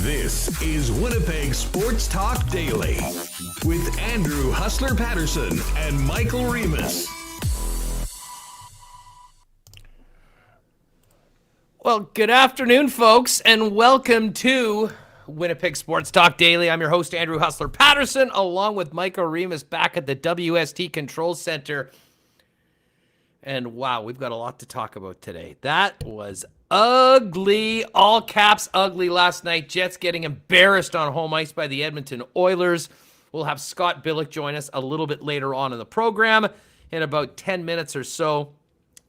This is Winnipeg Sports Talk Daily with Andrew Hustler Paterson and Michael Remis. Well, good afternoon, folks, and welcome to Winnipeg Sports Talk Daily. I'm your host, Andrew Hustler Paterson, along with Michael Remis back at the WST Control Center. And wow, we've got a lot to talk about today. That was ugly, all caps ugly last night. Jets getting embarrassed on home ice by the Edmonton Oilers. We'll have Scott Billeck join us a little bit later on in the program in about 10 minutes or so.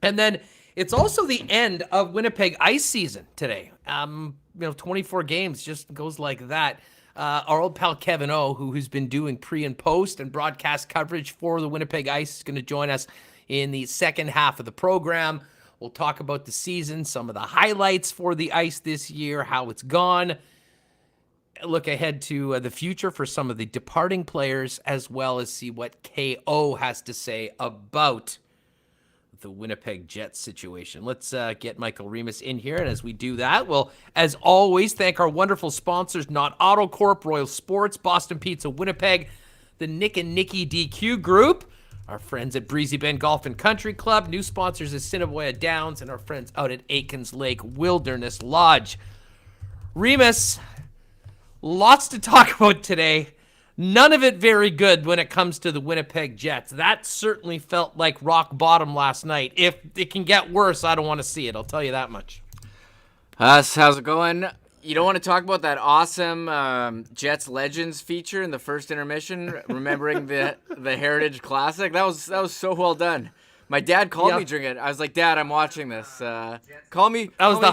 And then it's also the end of Winnipeg ice season today. 24 games just goes like that. Our old pal Kevin O, who's been doing pre and post and broadcast coverage for the Winnipeg Ice, is going to join us in the second half of the program. We'll talk about the season, some of the highlights for the Ice this year, how it's gone, look ahead to the future for some of the departing players, as well as see what KO has to say about the Winnipeg Jets situation. Let's get Michael Remis in here, and as we do that, we'll, as always, thank our wonderful sponsors, Not Auto Corp, Royal Sports, Boston Pizza Winnipeg, the Nick and Nikki DQ Group, our friends at Breezy Bend Golf and Country Club, new sponsors at Assiniboia Downs, and our friends out at Aikens Lake Wilderness Lodge. Remis, lots to talk about today. None of it very good when it comes to the Winnipeg Jets. That certainly felt like rock bottom last night. If it can get worse, I don't want to see it. I'll tell you that much. How's it going? You don't want to talk about that awesome Jets Legends feature in the first intermission, remembering the Heritage Classic? That was so well done. My dad called me during it. I was like, Dad, I'm watching this. Call me. That was the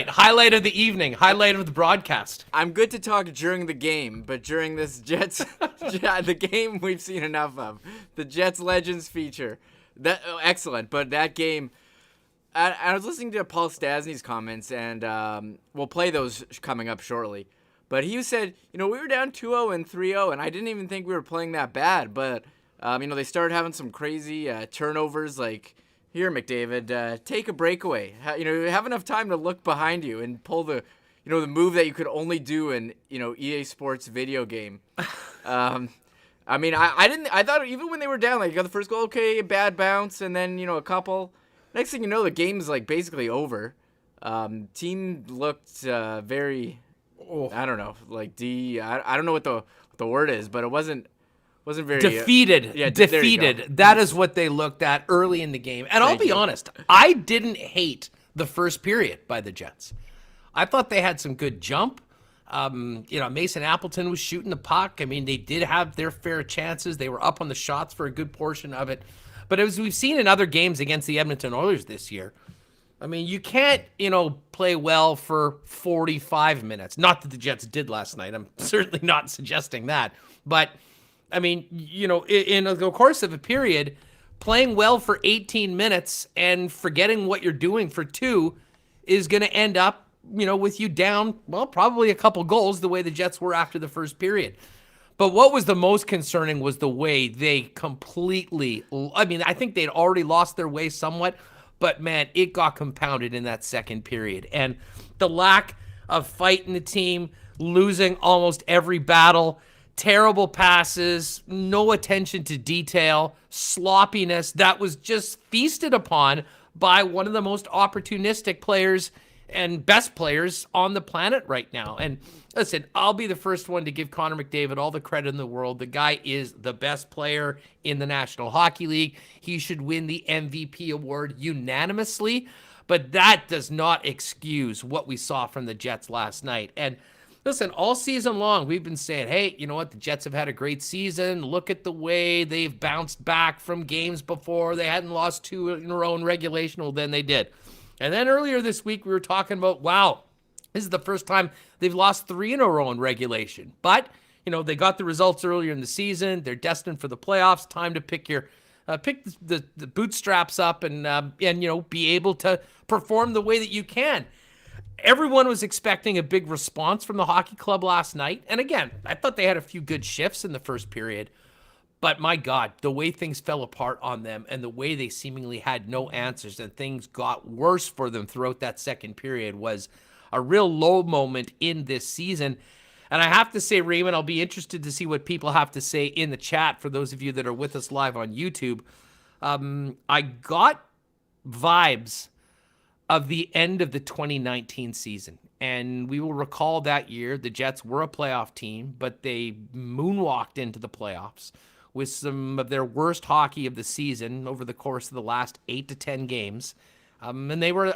highlight of the evening, highlight of the broadcast. I'm good to talk during the game, but during this Jets, the game we've seen enough of. The Jets Legends feature. Excellent, but that game, I was listening to Paul Stastny's comments, and we'll play those coming up shortly. But he said, we were down 2-0 and 3-0, and I didn't even think we were playing that bad, but they started having some crazy turnovers, like, here, McDavid, take a breakaway. Have enough time to look behind you and pull the move that you could only do in, EA Sports video game. I thought even when they were down, like, you got the first goal, okay, bad bounce, and then, a couple. Next thing you know, the game's, like, basically over. Team looked very, I don't know, like, I don't know what the word is, but it wasn't very defeated. Defeated. That is what they looked at early in the game. And I'll be honest, I didn't hate the first period by the Jets. I thought they had some good jump. Mason Appleton was shooting the puck. I mean, they did have their fair chances. They were up on the shots for a good portion of it. But as we've seen in other games against the Edmonton Oilers this year, I mean, you can't, play well for 45 minutes. Not that the Jets did last night. I'm certainly not suggesting that. But I mean, in the course of a period, playing well for 18 minutes and forgetting what you're doing for 2 is going to end up, with you down, well, probably a couple goals the way the Jets were after the first period. But what was the most concerning was the way they completely, I think they'd already lost their way somewhat, but man, it got compounded in that second period. And the lack of fight in the team, losing almost every battle, terrible passes, no attention to detail, sloppiness that was just feasted upon by one of the most opportunistic players and best players on the planet right now. And listen, I'll be the first one to give Connor McDavid all the credit in the world. The guy is the best player in the National Hockey League. He should win the MVP award unanimously, but that does not excuse what we saw from the Jets last night. And listen, all season long, we've been saying, hey, you know what? The Jets have had a great season. Look at the way they've bounced back from games before. They hadn't lost 2 in a row in regulation. Well, then they did. And then earlier this week, we were talking about, wow, this is the first time they've lost 3 in a row in regulation. But, they got the results earlier in the season. They're destined for the playoffs. Time to pick the bootstraps up and be able to perform the way that you can. Everyone was expecting a big response from the hockey club last night. And again, I thought they had a few good shifts in the first period. But my God, the way things fell apart on them and the way they seemingly had no answers and things got worse for them throughout that second period was a real low moment in this season. And I have to say, Raymond, I'll be interested to see what people have to say in the chat for those of you that are with us live on YouTube. I got vibes of the end of the 2019 season. And we will recall that year, the Jets were a playoff team, but they moonwalked into the playoffs with some of their worst hockey of the season over the course of the last 8 to 10 games. And then they were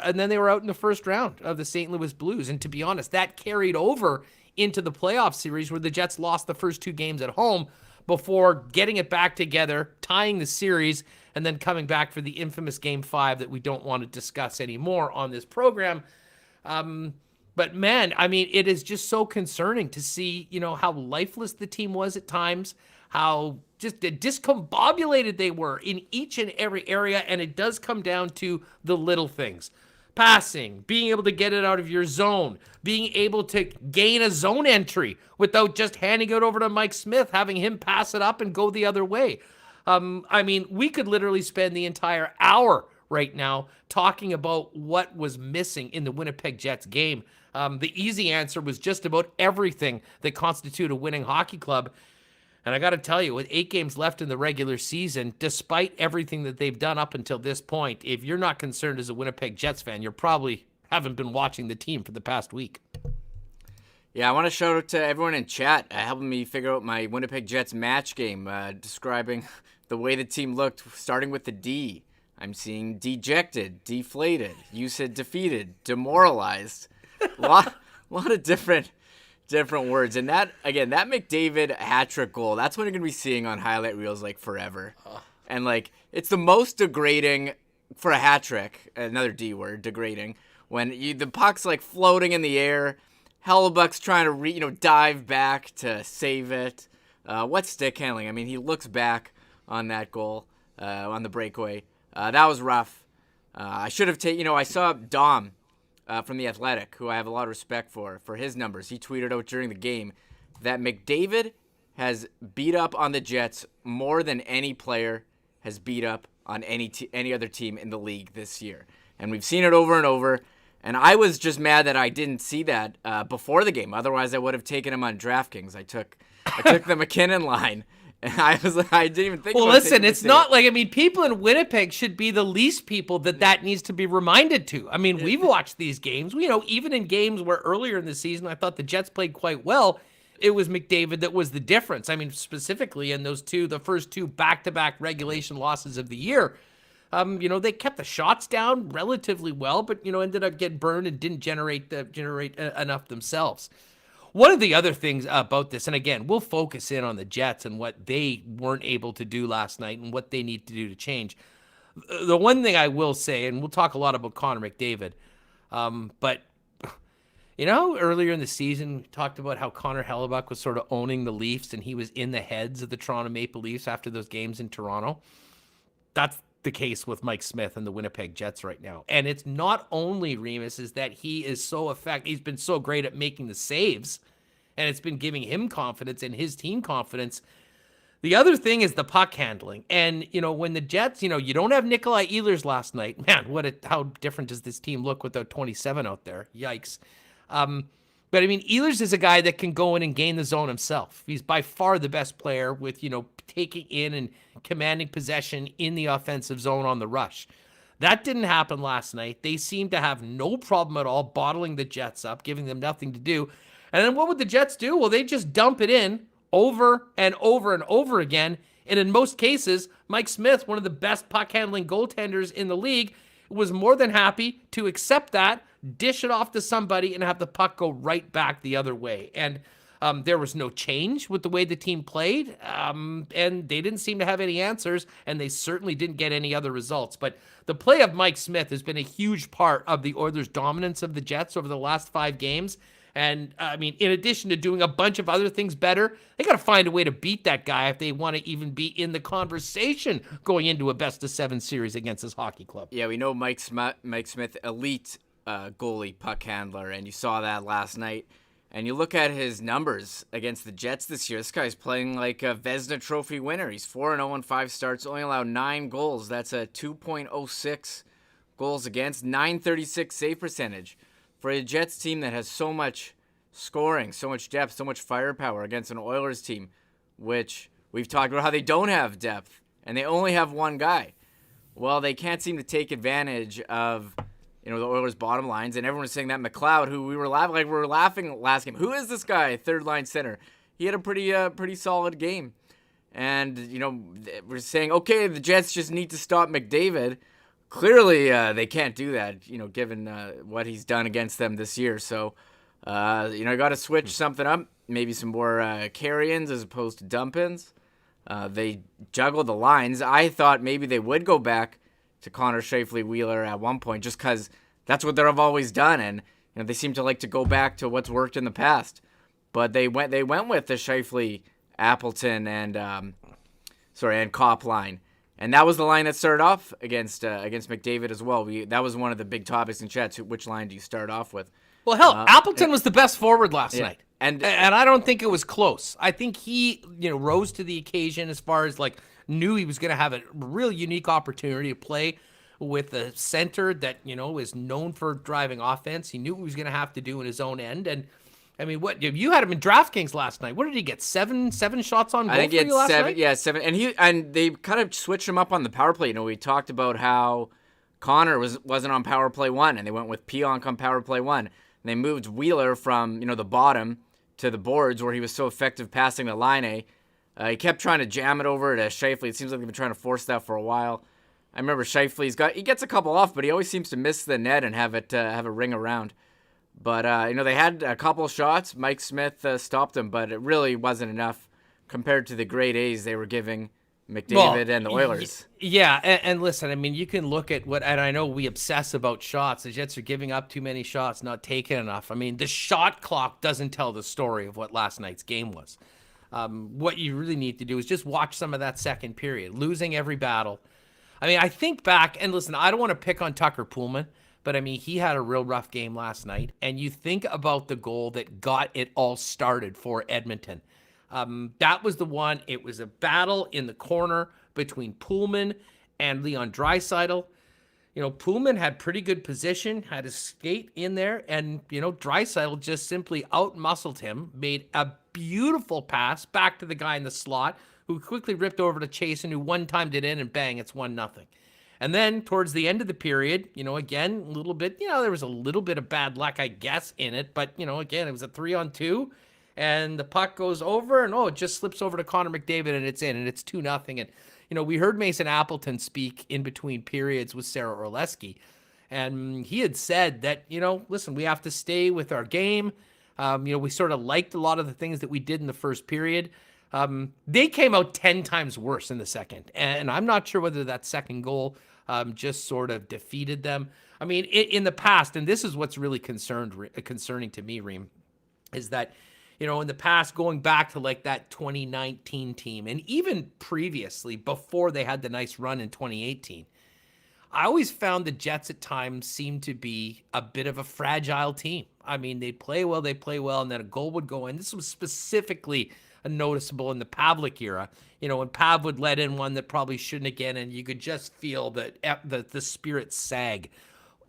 out in the first round of the St. Louis Blues. And to be honest, that carried over into the playoff series where the Jets lost the first 2 games at home before getting it back together, tying the series, and then coming back for the infamous Game 5 that we don't want to discuss anymore on this program. But man, I mean, it is just so concerning to see, how lifeless the team was at times, how just discombobulated they were in each and every area. And it does come down to the little things. Passing, being able to get it out of your zone, being able to gain a zone entry without just handing it over to Mike Smith, having him pass it up and go the other way. I mean, we could literally spend the entire hour right now talking about what was missing in the Winnipeg Jets game. The easy answer was just about everything that constitutes a winning hockey club. And I got to tell you, with 8 games left in the regular season, despite everything that they've done up until this point, if you're not concerned as a Winnipeg Jets fan, you probably haven't been watching the team for the past week. Yeah, I want to shout out to everyone in chat helping me figure out my Winnipeg Jets match game, describing the way the team looked, starting with the D. I'm seeing dejected, deflated. You said defeated, demoralized. A lot of different words. And that McDavid hat-trick goal, that's what you're going to be seeing on highlight reels like forever. And it's the most degrading for a hat-trick, another D word, degrading, when the puck's floating in the air, Hellebuck's trying to dive back to save it. What stick handling? I mean, he looks back on that goal, on the breakaway. That was rough. I should have taken, I saw Dom from The Athletic, who I have a lot of respect for his numbers. He tweeted out during the game that McDavid has beat up on the Jets more than any player has beat up on any other team in the league this year. And we've seen it over and over. And I was just mad that I didn't see that before the game. Otherwise, I would have taken him on DraftKings. I took the McKinnon line. And I didn't even think. Well, listen, it's not people in Winnipeg should be the least people that needs to be reminded to. I mean, we've watched these games. Even in games where earlier in the season I thought the Jets played quite well, it was McDavid that was the difference. I mean, specifically in the first 2 back-to-back regulation losses of the year. They kept the shots down relatively well, but ended up getting burned and didn't generate enough themselves. One of the other things about this, and again, we'll focus in on the Jets and what they weren't able to do last night and what they need to do to change. The one thing I will say, and we'll talk a lot about Connor McDavid, but earlier in the season, we talked about how Connor Hellebuck was sort of owning the Leafs and he was in the heads of the Toronto Maple Leafs after those games in Toronto. That's the case with Mike Smith and the Winnipeg Jets right now. And it's not only Remis, is that he is so effective. He's been so great at making the saves, and it's been giving him confidence and his team confidence. The other thing is the puck handling. And, when the Jets, you don't have Nikolai Ehlers last night. Man, how different does this team look without 27 out there? Yikes. But, Ehlers is a guy that can go in and gain the zone himself. He's by far the best player with, taking in and commanding possession in the offensive zone on the rush. That didn't happen last night. They seemed to have no problem at all bottling the Jets up, giving them nothing to do. And then what would the Jets do? Well, they just dump it in over and over and over again. And in most cases, Mike Smith, one of the best puck-handling goaltenders in the league, was more than happy to accept that, dish it off to somebody, and have the puck go right back the other way. And there was no change with the way the team played, and they didn't seem to have any answers, and they certainly didn't get any other results. But the play of Mike Smith has been a huge part of the Oilers' dominance of the Jets over the last 5 games. And, in addition to doing a bunch of other things better, they got to find a way to beat that guy if they want to even be in the conversation going into a best-of-7 series against this hockey club. Yeah, we know Mike Smith, elite goalie puck handler, and you saw that last night. And you look at his numbers against the Jets this year. This guy's playing like a Vezina Trophy winner. He's 4-0 in 5 starts, only allowed 9 goals. That's a 2.06 goals against, 936 save percentage. for a Jets team that has so much scoring, so much depth, so much firepower against an Oilers team, which we've talked about how they don't have depth and they only have one guy. Well, they can't seem to take advantage of, the Oilers' bottom lines, and everyone was saying that McLeod, who we were laughing last game. Who is this guy, third line center? He had a pretty solid game. And, we're saying, okay, the Jets just need to stop McDavid. Clearly, they can't do that, given what he's done against them this year. So, got to switch something up. Maybe some more carry-ins as opposed to dump-ins. They juggled the lines. I thought maybe they would go back to Connor Scheifele Wheeler at one point, just because that's what they've always done, and they seem to like to go back to what's worked in the past. But they went with the Scheifele, Appleton, and Kopp line, and that was the line that started off against McDavid as well. That was one of the big topics in chats. Which line do you start off with? Well, hell, Appleton was the best forward last night. And I don't think it was close. I think he, rose to the occasion as far as knew he was going to have a real unique opportunity to play with a center that, is known for driving offense. He knew what he was going to have to do in his own end. And I mean, what you had him in DraftKings last night? What did he get? Seven shots on goal. I think he had last 7. night? Yeah, 7. And they kind of switched him up on the power play. We talked about how Connor wasn't on power play 1, and they went with Pionk on power play 1. And they moved Wheeler from the bottom to the boards where he was so effective passing the line A. He kept trying to jam it over to Scheifele. It seems like they've been trying to force that for a while. I remember Scheifele, he gets a couple off, but he always seems to miss the net and have it ring around. But they had a couple shots. Mike Smith stopped them, but it really wasn't enough compared to the grade A's they were giving McDavid and the Oilers. Yeah, and listen, I mean, you can look at and I know we obsess about shots. The Jets are giving up too many shots, not taking enough. I mean, the shot clock doesn't tell the story of what last night's game was. What you really need to do is just watch some of that second period, losing every battle. I mean, I think back, and listen, I don't want to pick on Tucker Poolman, but I mean, he had a real rough game last night. And you think about the goal that got it all started for Edmonton. That was the one. It was a battle in the corner between Poolman and Leon Draisaitl. Poolman had pretty good position, had his skate in there, and, Draisaitl just simply out-muscled him, made a beautiful pass back to the guy in the slot, who quickly ripped over to Chasen, who one-timed it in, and bang, it's 1-0. And then towards the end of the period, again, a little bit, there was a little bit of bad luck, I guess, in it, but, again, it was a 3-on-2, and the puck goes over, and, it just slips over to Connor McDavid, and it's in, and it's 2-0, and we heard Mason Appleton speak in between periods with Sarah Orlesky, and he had said that, listen, we have to stay with our game. We sort of liked a lot of the things that we did in the first period. They came out 10 times worse in the second, and I'm not sure whether that second goal just sort of defeated them. I mean, in the past, and this is what's really concerning to me, Reem, is that in the past, going back to that 2019 team, and even previously, before they had the nice run in 2018, I always found the Jets at times seemed to be a bit of a fragile team. I mean, they play well, and then a goal would go in. This was specifically noticeable in the Pavlik era, when Pav would let in one that probably shouldn't again, and you could just feel that the spirit sag.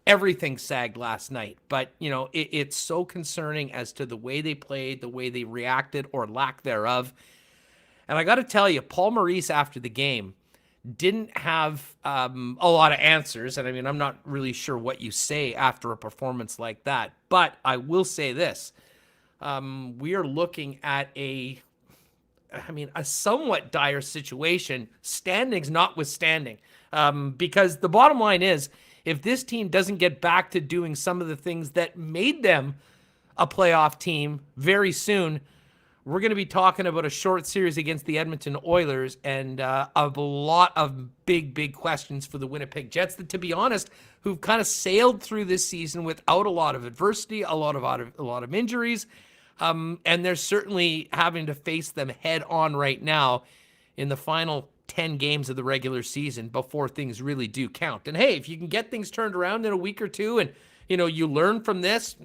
Everything sagged last night, but it's so concerning as to the way they played, the way they reacted, or lack thereof. And I got to tell you, Paul Maurice after the game didn't have a lot of answers. And I mean, I'm not really sure what you say after a performance like that, but I will say this: we are looking at a somewhat dire situation, standings notwithstanding, because the bottom line is, if this team doesn't get back to doing some of the things that made them a playoff team very soon, we're going to be talking about a short series against the Edmonton Oilers and a lot of big questions for the Winnipeg Jets that, to be honest, who've kind of sailed through this season without a lot of adversity, a lot of injuries, and they're certainly having to face them head on right now in the final 10 games of the regular season before things really do count. And hey, if you can get things turned around in a week or two and, you learn from this,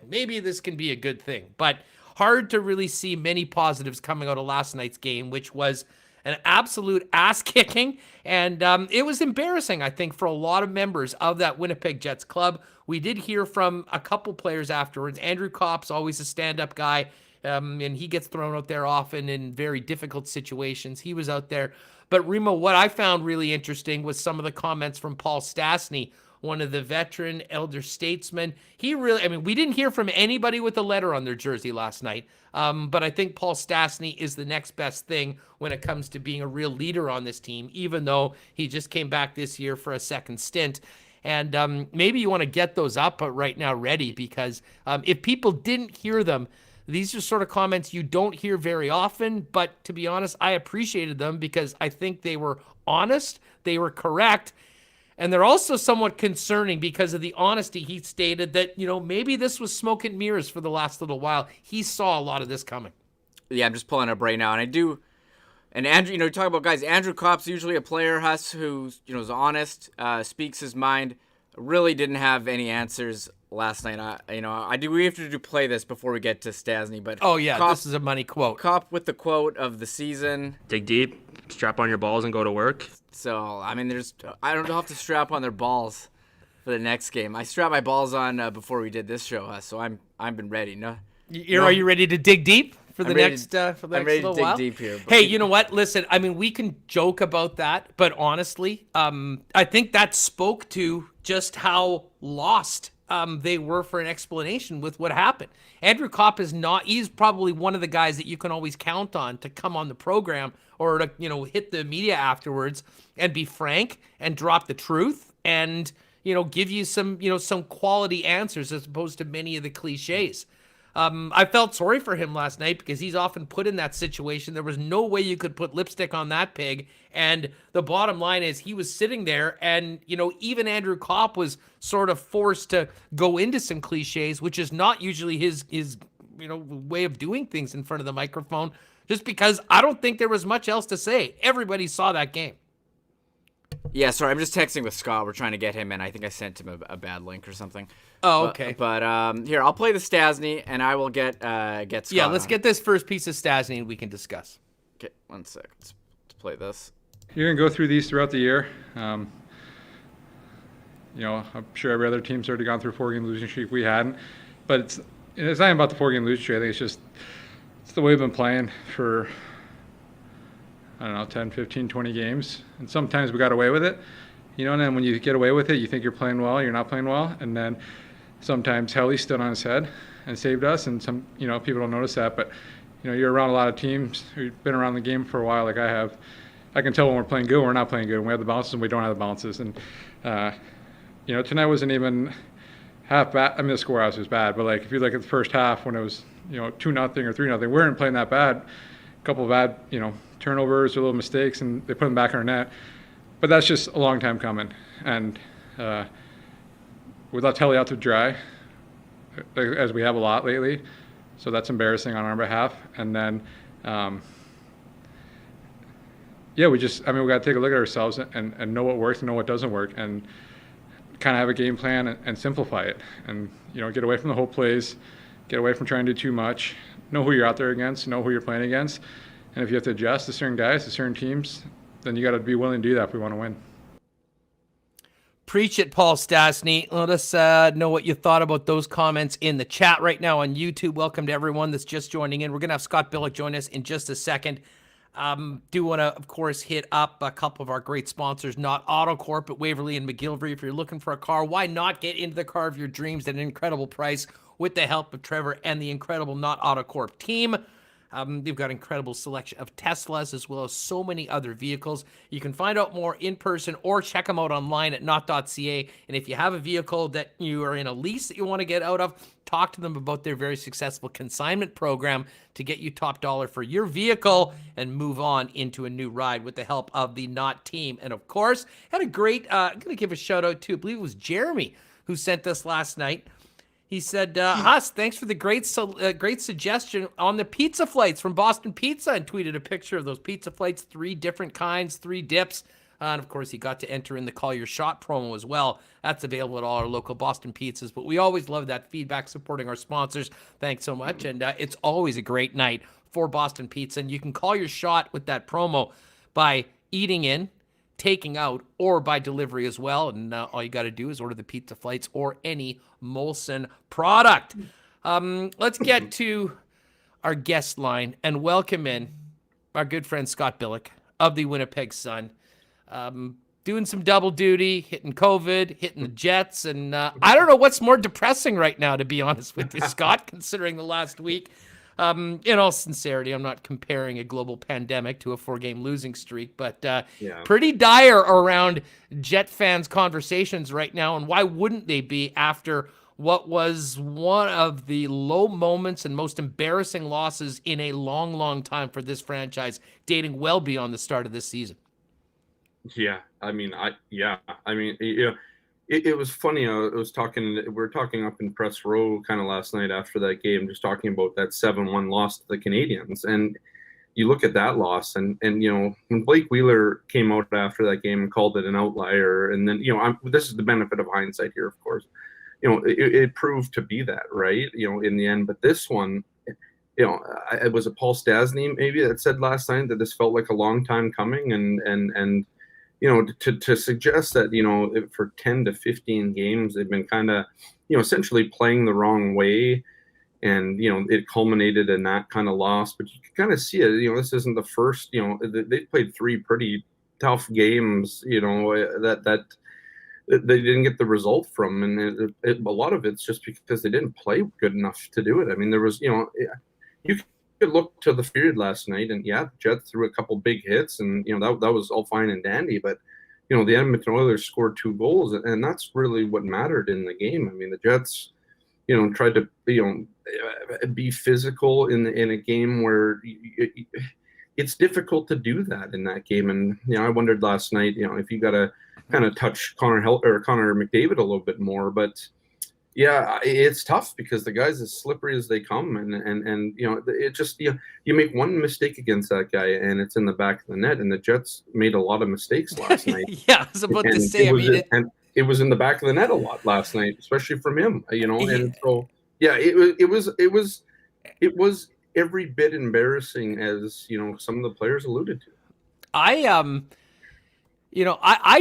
maybe this can be a good thing. But hard to really see many positives coming out of last night's game, which was an absolute ass kicking. And it was embarrassing, I think, for a lot of members of that Winnipeg Jets club, We did hear from a couple players afterwards. Andrew Kopp's always a stand-up guy, and he gets thrown out there often in very difficult situations. He was out there. But Remo, what I found really interesting was some of the comments from Paul Stastny, one of the veteran elder statesmen. He really, I mean, we didn't hear from anybody with a letter on their jersey last night. But I think Paul Stastny is the next best thing when it comes to being a real leader on this team, even though he just came back this year for a second stint. And maybe you want to get those up right now ready, because if people didn't hear them, these are sort of comments you don't hear very often. But to be honest, I appreciated them because I think they were honest, they were correct, and they're also somewhat concerning because of the honesty. He stated that, maybe this was smoke and mirrors for the last little while. He saw a lot of this coming. Yeah, I'm just pulling up right now, and I do. And Andrew, you talk about guys. Andrew Kopp's usually a player, Huss, who is honest, speaks his mind. Really didn't have any answers last night. We have to play this before we get to Stastny, but Kopp, this is a money quote. Kopp with the quote of the season: dig deep, strap on your balls, and go to work. So I don't have to strap on their balls for the next game. I strapped my balls on before we did this show, Huss, so I've been ready. No, are you ready to dig deep? For the next little while? I'm ready to dig deep here. Hey, you know what? Listen, I mean, we can joke about that, but honestly, I think that spoke to just how lost they were for an explanation with what happened. Andrew Kopp he's probably one of the guys that you can always count on to come on the program or to, hit the media afterwards and be frank and drop the truth and, give you some quality answers as opposed to many of the cliches. I felt sorry for him last night because he's often put in that situation. There was no way you could put lipstick on that pig. And the bottom line is he was sitting there and, even Andrew Kopp was sort of forced to go into some cliches, which is not usually his way of doing things in front of the microphone, just because I don't think there was much else to say. Everybody saw that game. Yeah, sorry, I'm just texting with Scott. We're trying to get him in. I think I sent him a bad link or something. Oh, okay. But here, I'll play the Stastny, and I will get Scott. Yeah, let's get this first piece of Stastny, and we can discuss. Okay, 1 sec. Let's play this. You're going to go through these throughout the year. I'm sure every other team's already gone through a 4-game losing streak. We hadn't. But it's not even about the 4-game losing streak. I think it's the way we've been playing for, 10, 15, 20 games. And sometimes we got away with it. And then when you get away with it, you think you're playing well, you're not playing well. And then sometimes Helly stood on his head and saved us. And some, people don't notice that. But, you're around a lot of teams who've been around the game for a while like I have. I can tell when we're playing good, when we're not playing good. When we have the bounces and we don't have the bounces. And, tonight wasn't even half bad. I mean, the score was bad. But, if you look at the first half when it was, 2-0 or 3-0, we weren't playing that bad. A couple of bad, turnovers or little mistakes, and they put them back in our net. But that's just a long time coming. And we left Helly out to dry, as we have a lot lately. So that's embarrassing on our behalf. And then, we got to take a look at ourselves and know what works and know what doesn't work, and kind of have a game plan and simplify it. And, get away from the whole plays, get away from trying to do too much, know who you're out there against, know who you're playing against. And if you have to adjust to certain guys, to certain teams, then you got to be willing to do that if we want to win. Preach it, Paul Stastny. Let us know what you thought about those comments in the chat right now on YouTube. Welcome to everyone that's just joining in. We're going to have Scott Billeck join us in just a second. Do want to, of course, hit up a couple of our great sponsors, Not AutoCorp at Waverly and McGillivray. If you're looking for a car, why not get into the car of your dreams at an incredible price with the help of Trevor and the incredible Not AutoCorp team. They've got incredible selection of Teslas as well as so many other vehicles. You can find out more in person or check them out online at not.ca. And if you have a vehicle that you are in a lease that you want to get out of, talk to them about their very successful consignment program to get you top dollar for your vehicle and move on into a new ride with the help of the Not team. And of course, had a great, I'm going to give a shout out to, I believe it was Jeremy who sent us last night. He said, Huss, thanks for the great suggestion on the pizza flights from Boston Pizza, and tweeted a picture of those pizza flights, 3 different kinds, 3 dips. And of course, he got to enter in the Call Your Shot promo as well. That's available at all our local Boston Pizzas. But we always love that feedback, supporting our sponsors. Thanks so much. And it's always a great night for Boston Pizza. And you can call your shot with that promo by eating in taking out or by delivery as well. And all you got to do is order the pizza flights or any Molson product. Let's get to our guest line and welcome in our good friend Scott Billeck of the Winnipeg Sun. Doing some double duty, hitting COVID, hitting the Jets. And I don't know what's more depressing right now, to be honest with you, Scott, considering the last week. In all sincerity, I'm not comparing a global pandemic to a 4-game losing streak, but pretty dire around Jet fans' conversations right now. And why wouldn't they be after what was one of the low moments and most embarrassing losses in a long, long time for this franchise, dating well beyond the start of this season? Yeah, I mean, it was funny. We were talking up in press row kind of last night after that game, just talking about that 7-1 loss to the Canadiens. And you look at that loss and when Blake Wheeler came out after that game and called it an outlier, and then, this is the benefit of hindsight here, of course, it proved to be that, right? In the end, but this one, it was a Paul Stastny maybe that said last night that this felt like a long time coming, and to suggest that, for 10 to 15 games, they've been kind of, essentially playing the wrong way. And, it culminated in that kind of loss. But you can kind of see it, this isn't the first, they played 3 pretty tough games, that they didn't get the result from. And a lot of it's just because they didn't play good enough to do it. I mean, there was, you could look to the period last night, and the Jets threw a couple big hits, and that was all fine and dandy. But the Edmonton Oilers scored 2 goals, and that's really what mattered in the game. I mean, the Jets, tried to be physical in a game where it's difficult to do that in that game. And I wondered last night, if you got to kind of touch Connor McDavid a little bit more, but. Yeah, it's tough because the guy's as slippery as they come, and it just you make one mistake against that guy and it's in the back of the net. And the Jets made a lot of mistakes last night. Yeah, I was about to say. It was in the back of the net a lot last night, especially from him. And so it was every bit embarrassing as some of the players alluded to. I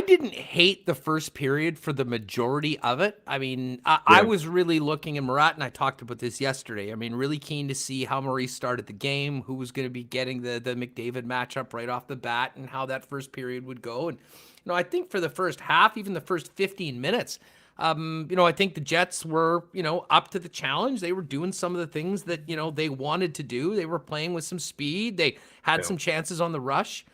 didn't hate the first period for the majority of it. I mean, I was really looking, and Murat and I talked about this yesterday. I mean, really keen to see how Maurice started the game, who was going to be getting the McDavid matchup right off the bat, and how that first period would go. And, I think for the first half, even the first 15 minutes, I think the Jets were, up to the challenge. They were doing some of the things that, they wanted to do. They were playing with some speed. They had some chances on the rush.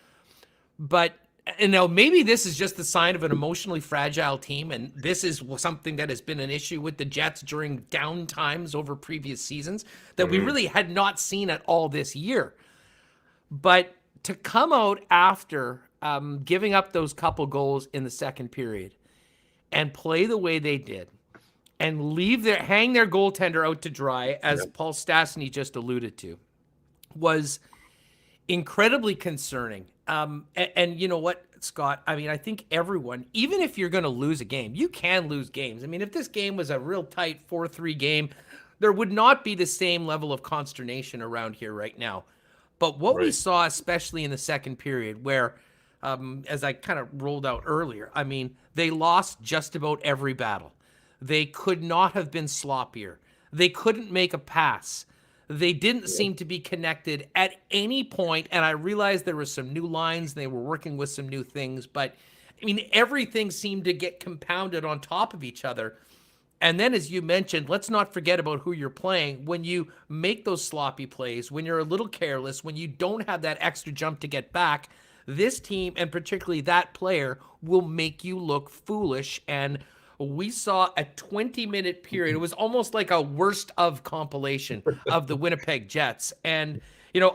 But maybe this is just the sign of an emotionally fragile team, and this is something that has been an issue with the Jets during down times over previous seasons that we really had not seen at all this year. But to come out after giving up those couple goals in the second period and play the way they did and hang their goaltender out to dry, as Paul Stastny just alluded to, was incredibly concerning. And you know what, Scott? I mean, I think everyone, even if you're going to lose a game, you can lose games. I mean, if this game was a real tight 4-3 game, there would not be the same level of consternation around here right now. But what we saw, especially in the second period, where, as I kind of rolled out earlier, I mean, they lost just about every battle. They could not have been sloppier. They couldn't make a pass. They didn't seem to be connected at any point, and I realized there were some new lines. They were working with some new things, but, I mean, everything seemed to get compounded on top of each other. And then, as you mentioned, let's not forget about who you're playing. When you make those sloppy plays, when you're a little careless, when you don't have that extra jump to get back, this team, and particularly that player, will make you look foolish. And we saw a 20-minute period. It was almost like a worst of compilation of the Winnipeg Jets. And,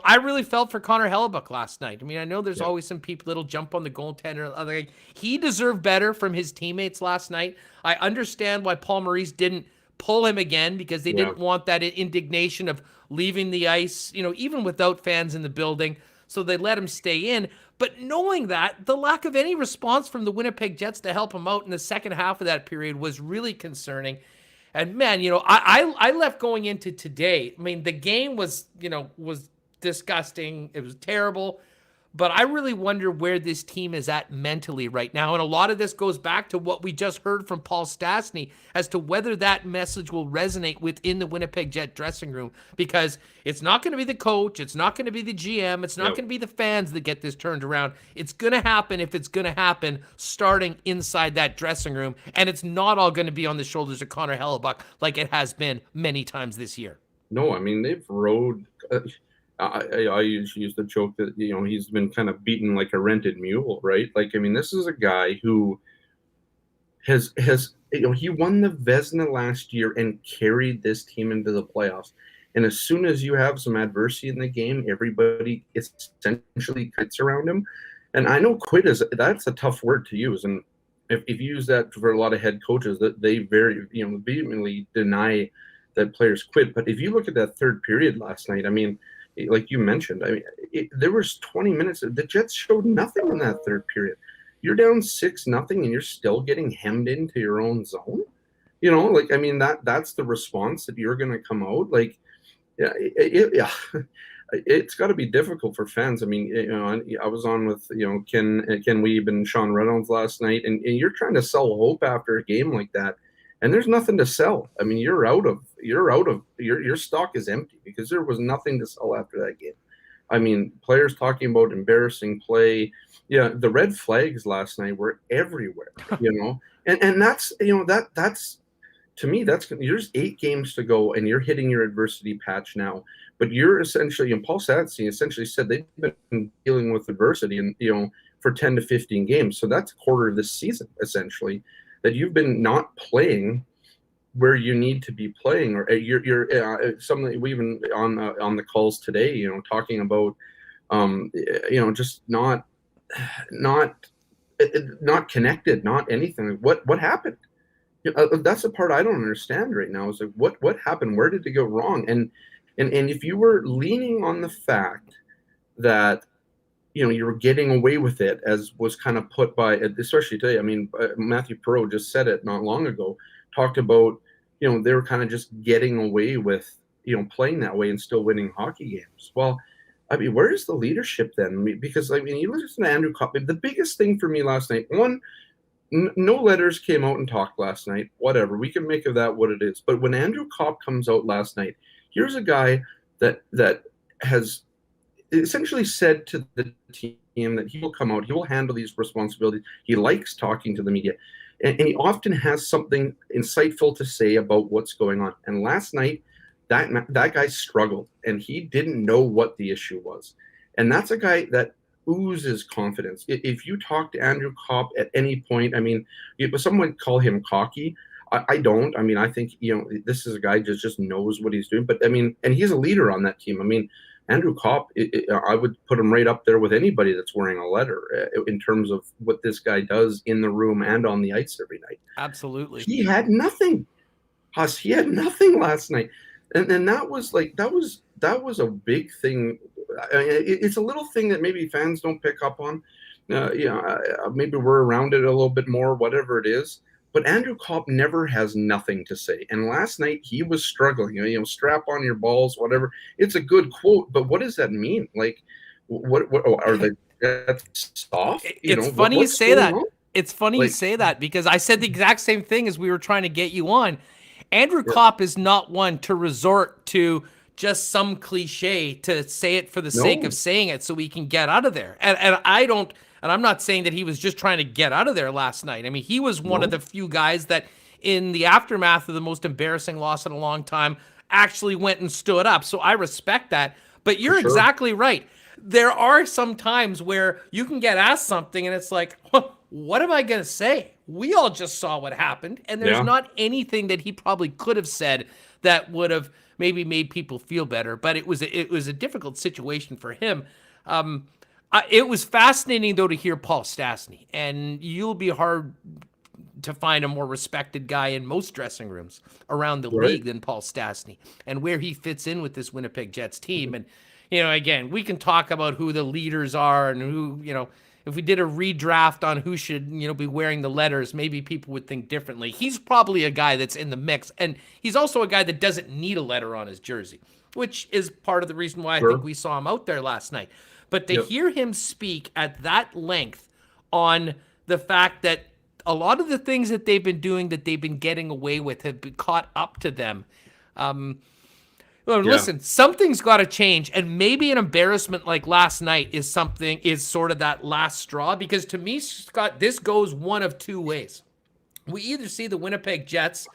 I really felt for Connor Hellebuyck last night. I mean, I know there's always some people that'll jump on the goaltender. He deserved better from his teammates last night. I understand why Paul Maurice didn't pull him again, because they didn't want that indignation of leaving the ice, even without fans in the building. So they let him stay in. But knowing that, the lack of any response from the Winnipeg Jets to help him out in the second half of that period was really concerning. And man, I left going into today. I mean, the game was disgusting. It was terrible. But I really wonder where this team is at mentally right now. And a lot of this goes back to what we just heard from Paul Stastny as to whether that message will resonate within the Winnipeg Jet dressing room, because it's not going to be the coach. It's not going to be the GM. It's not going to be the fans that get this turned around. It's going to happen, if it's going to happen, starting inside that dressing room. And it's not all going to be on the shoulders of Connor Hellebuck like it has been many times this year. No, I mean, they've rode. I usually use the joke that, he's been kind of beaten like a rented mule, right? Like, I mean, this is a guy who has he won the Vezina last year and carried this team into the playoffs. And as soon as you have some adversity in the game, everybody essentially quits around him. And I know that's a tough word to use. And if you use that for a lot of head coaches, that they very, vehemently deny that players quit. But if you look at that third period last night, I mean, like you mentioned, there was 20 minutes. The Jets showed nothing in that third period. You're down 6-0 and you're still getting hemmed into your own zone. That's the response that you're going to come out. Like, it's got to be difficult for fans. I mean, I was on with, Ken Weeb and Sean Reynolds last night, and you're trying to sell hope after a game like that. And there's nothing to sell. I mean, your stock is empty because there was nothing to sell after that game. I mean, players talking about embarrassing play. Yeah, the red flags last night were everywhere, and that's, that's, to me, there's 8 games to go and you're hitting your adversity patch now. But you're essentially, Paul Stastny essentially said they've been dealing with adversity and, for 10 to 15 games. So that's a quarter of this season, essentially, that you've been not playing where you need to be playing, or you're something we even on the calls today, talking about, just not connected, not anything. What happened? That's the part I don't understand right now. Is like, what happened? Where did it go wrong? And if you were leaning on the fact that, you were getting away with it, as was kind of put by, especially today. I mean, Matthew Perreault just said it not long ago, talked about, they were kind of just getting away with, playing that way and still winning hockey games. Well, I mean, where is the leadership then? Because, you listen to Andrew Copp. The biggest thing for me last night, one, no letters came out and talked last night. Whatever, we can make of that what it is. But when Andrew Copp comes out last night, here's a guy that has essentially said to the team that he will come out, he will handle these responsibilities. He likes talking to the media, and he often has something insightful to say about what's going on. And last night, that guy struggled, and he didn't know what the issue was. And that's a guy that oozes confidence. If you talk to Andrew Copp at any point, I mean, someone would call him cocky. I don't. I mean, I think, this is a guy that just knows what he's doing. But, I mean, and he's a leader on that team. I mean, Andrew Copp, I would put him right up there with anybody that's wearing a letter in terms of what this guy does in the room and on the ice every night. Absolutely. He had nothing. Huss, he had nothing last night. And that was a big thing. I mean, it's a little thing that maybe fans don't pick up on. Maybe we're around it a little bit more, whatever it is. But Andrew Copp never has nothing to say. And last night he was struggling. Strap on your balls, whatever. It's a good quote, but what does that mean? Like, what are they soft? It's funny you say that. It's funny you say that, because I said the exact same thing as we were trying to get you on. Andrew Copp is not one to resort to just some cliche to say it for the sake of saying it so we can get out of there. And I'm not saying that he was just trying to get out of there last night. I mean, he was one of the few guys that in the aftermath of the most embarrassing loss in a long time actually went and stood up. So I respect that. But you're exactly right. There are some times where you can get asked something and it's like, what am I going to say? We all just saw what happened. And there's not anything that he probably could have said that would have maybe made people feel better. But it was a difficult situation for him. It was fascinating, though, to hear Paul Stastny. And you'll be hard to find a more respected guy in most dressing rooms around the league than Paul Stastny, and where he fits in with this Winnipeg Jets team. And, again, we can talk about who the leaders are and who, if we did a redraft on who should, be wearing the letters, maybe people would think differently. He's probably a guy that's in the mix, and he's also a guy that doesn't need a letter on his jersey. which is part of the reason why I Sure. think we saw him out there last night. But to hear him speak at that length on the fact that a lot of the things that they've been doing, that they've been getting away with, have been caught up to them. Listen, something's got to change, and maybe an embarrassment like last night is sort of that last straw. Because to me, Scott, this goes one of two ways. We either see the Winnipeg Jets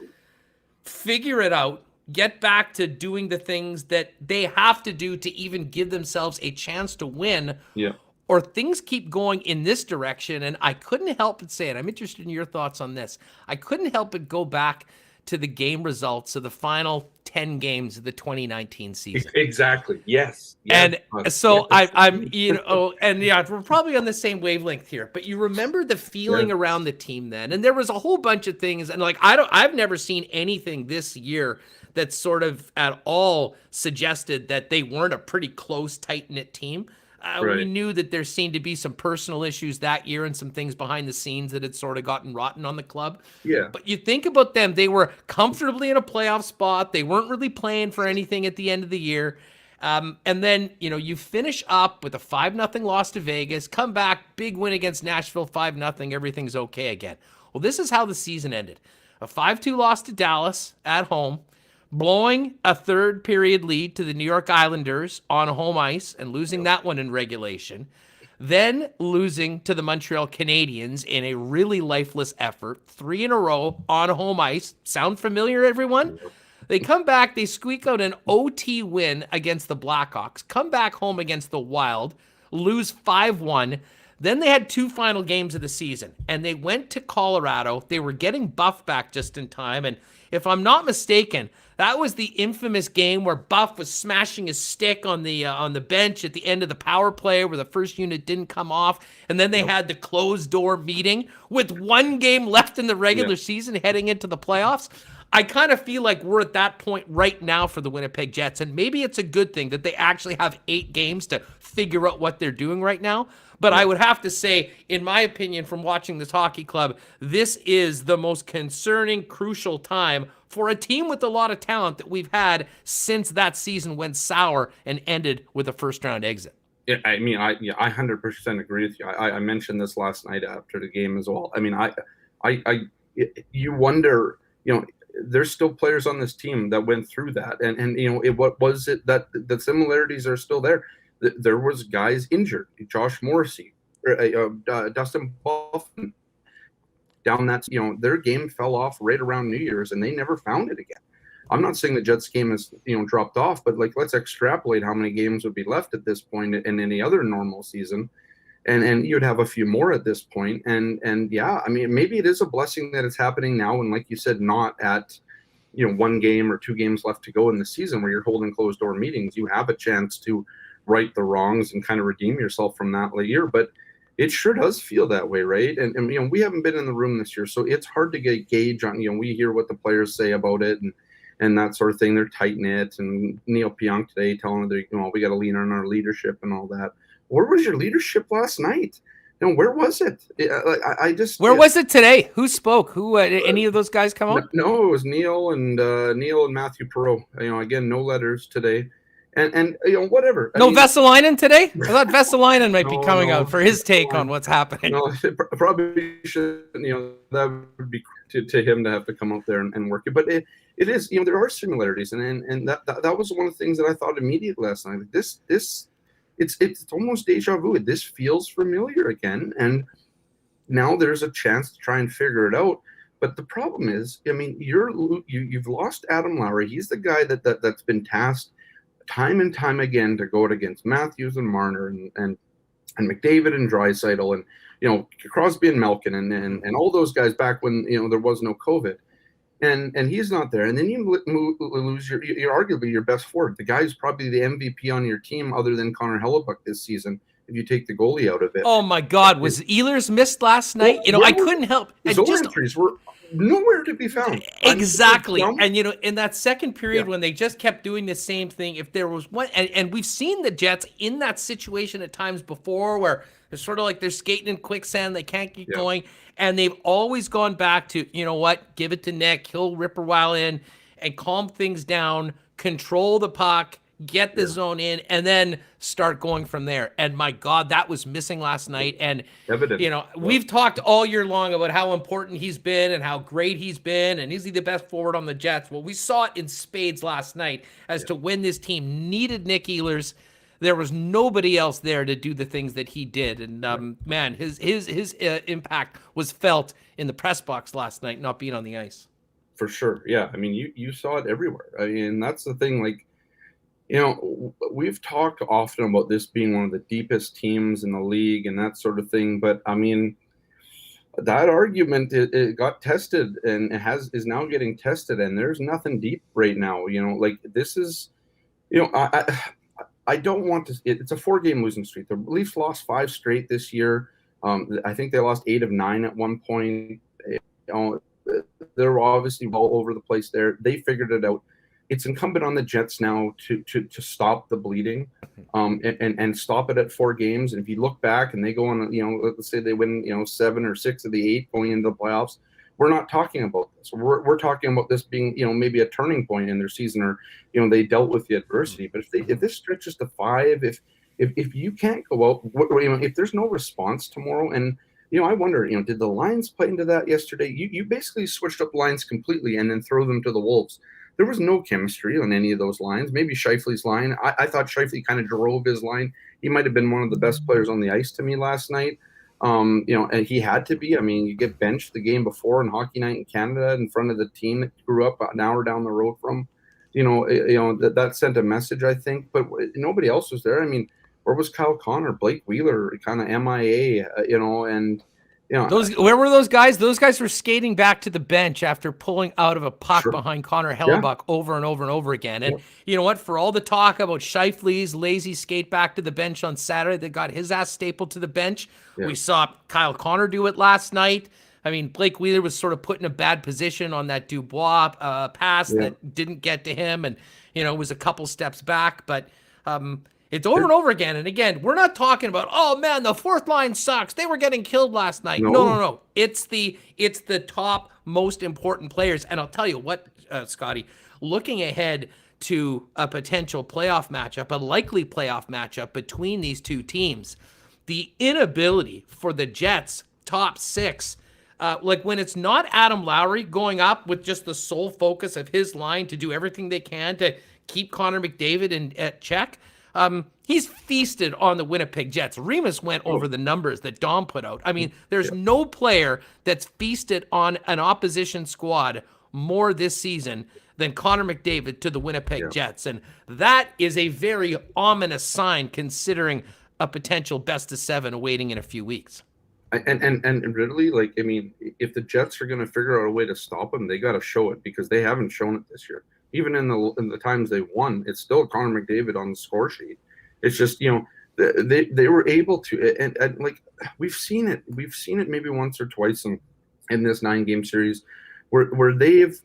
figure it out, get back to doing the things that they have to do to even give themselves a chance to win. Yeah. Or things keep going in this direction, and I couldn't help but say it. I'm interested in your thoughts on this. I couldn't help but go back to the game results of the final 10 games of the 2019 season. Exactly. Yes. And so I'm, we're probably on the same wavelength here, but you remember the feeling around the team then, and there was a whole bunch of things, and I've never seen anything this year that sort of at all suggested that they weren't a pretty close, tight-knit team. We knew that there seemed to be some personal issues that year and some things behind the scenes that had sort of gotten rotten on the club. Yeah. But you think about them, they were comfortably in a playoff spot. They weren't really playing for anything at the end of the year. And then, you finish up with a 5-0 loss to Vegas, come back, big win against Nashville, 5-0, everything's okay again. Well, this is how the season ended. A 5-2 loss to Dallas at home, blowing a third period lead to the New York Islanders on home ice and losing that one in regulation, then losing to the Montreal Canadiens in a really lifeless effort, 3 in a row on home ice. Sound familiar, everyone? They come back, they squeak out an OT win against the Blackhawks, come back home against the Wild, lose 5-1. Then they had 2 final games of the season, and they went to Colorado. They were getting Buff back just in time, and if I'm not mistaken, that was the infamous game where Buff was smashing his stick on the bench at the end of the power play where the first unit didn't come off, and then they had the closed door meeting with 1 game left in the regular season heading into the playoffs. I kind of feel like we're at that point right now for the Winnipeg Jets, and maybe it's a good thing that they actually have 8 games to figure out what they're doing right now. But I would have to say, in my opinion, from watching this hockey club, this is the most concerning, crucial time for a team with a lot of talent that we've had since that season went sour and ended with a first-round exit. Yeah, I mean, I 100% agree with you. I mentioned this last night after the game as well. I mean, you wonder, there's still players on this team that went through that, and what was it that the similarities are still there? There was guys injured, Josh Morrissey, Dustin Buffin, down that, their game fell off right around New Year's and they never found it again. I'm not saying the Jets game has, dropped off, but let's extrapolate how many games would be left at this point in any other normal season. And you'd have a few more at this point. And yeah, I mean, maybe it is a blessing that it's happening now. And like you said, not at, 1 game or 2 games left to go in the season where you're holding closed door meetings. You have a chance to right the wrongs and kind of redeem yourself from that year, but it sure does feel that way, right? And we haven't been in the room this year, so it's hard to get a gauge on. We hear what the players say about it and that sort of thing. They're tight knit, and Neil Pionk today telling them we got to lean on our leadership and all that. Where was your leadership last night? Where was it? Where was it today? Who spoke? Who? Any of those guys come out? No, it was Neil and Matthew Perreault. Again, no letters today. And whatever. Vesalainen today? I thought Vesalainen might be coming out for his take on what's happening. No, probably should. That would be to him to have to come out there and work it. But it is. There are similarities, and that was one of the things that I thought immediately last night. It's almost deja vu. This feels familiar again, and now there's a chance to try and figure it out. But the problem is, I mean, you've lost Adam Lowry. He's the guy that's been tasked time and time again to go against Matthews and Marner and McDavid and Draisaitl and Crosby and Malkin and all those guys back when there was no COVID, and he's not there. And then you lose you're arguably your best forward, the guy who's probably the MVP on your team other than Connor Hellebuck this season. If you take the goalie out of it. Oh my God, was Ehlers missed last night? I couldn't help. His entries were nowhere to be found. Exactly. And in that second period when they just kept doing the same thing, if there was one, and we've seen the Jets in that situation at times before where it's sort of like they're skating in quicksand, they can't keep going, and they've always gone back to, give it to Nick, he'll rip her while in and calm things down, control the puck, get the zone in, and then start going from there. And my God, that was missing last night. And, Evident. we've talked all year long about how important he's been and how great he's been, and is he the best forward on the Jets? Well, we saw it in spades last night as to when this team needed Nick Ehlers. There was nobody else there to do the things that he did. And, man, his impact was felt in the press box last night, not being on the ice. For sure. Yeah. I mean, you saw it everywhere. I mean, that's the thing. Like, we've talked often about this being one of the deepest teams in the league and that sort of thing. But I mean, that argument, it got tested and is now getting tested. And there's nothing deep right now. Like this is, I don't want to. It's a 4-game losing streak. The Leafs lost 5 straight this year. I think they lost 8 of 9 at one point. They're obviously all over the place there. They figured it out. It's incumbent on the Jets now to stop the bleeding, and stop it at 4 games. And if you look back and they go on, let's say they win, 7 or 6 of the 8 going into the playoffs, we're not talking about this. We're talking about this being, maybe a turning point in their season, or, they dealt with the adversity. But if this stretches to 5, if you can't go out, if there's no response tomorrow, and I wonder, did the lines play into that yesterday? You basically switched up lines completely and then throw them to the Wolves. There was no chemistry on any of those lines. Maybe Scheifele's line. I thought Scheifele kind of drove his line. He might have been one of the best players on the ice to me last night. And he had to be. I mean, you get benched the game before on Hockey Night in Canada in front of the team that grew up an hour down the road from, that sent a message, I think. But nobody else was there. I mean, where was Kyle Connor, Blake Wheeler, kind of MIA, and where were those guys? Those guys were skating back to the bench after pulling out of a puck behind Connor Hellebuck over and over and over again. And you know what? For all the talk about Scheifele's lazy skate back to the bench on Saturday that got his ass stapled to the bench, we saw Kyle Connor do it last night. I mean, Blake Wheeler was sort of put in a bad position on that Dubois pass that didn't get to him, and was a couple steps back, but. It's over and over again. And again, we're not talking about, oh man, the 4th line sucks. They were getting killed last night. No. It's the top most important players. And I'll tell you what, Scotty, looking ahead to a potential playoff matchup, a likely playoff matchup between these two teams, the inability for the Jets top 6, like when it's not Adam Lowry going up with just the sole focus of his line to do everything they can to keep Connor McDavid at check, he's feasted on the Winnipeg Jets. Remis went over the numbers that Dom put out. I mean, there's no player that's feasted on an opposition squad more this season than Connor McDavid to the Winnipeg Jets. And that is a very ominous sign considering a potential best-of-7 awaiting in a few weeks. And really, like, I mean, if the Jets are going to figure out a way to stop them, they got to show it, because they haven't shown it this year. Even in the times they won, it's still Connor McDavid on the score sheet. It's just, they were able to, and like we've seen it maybe once or twice in this 9-game series where they've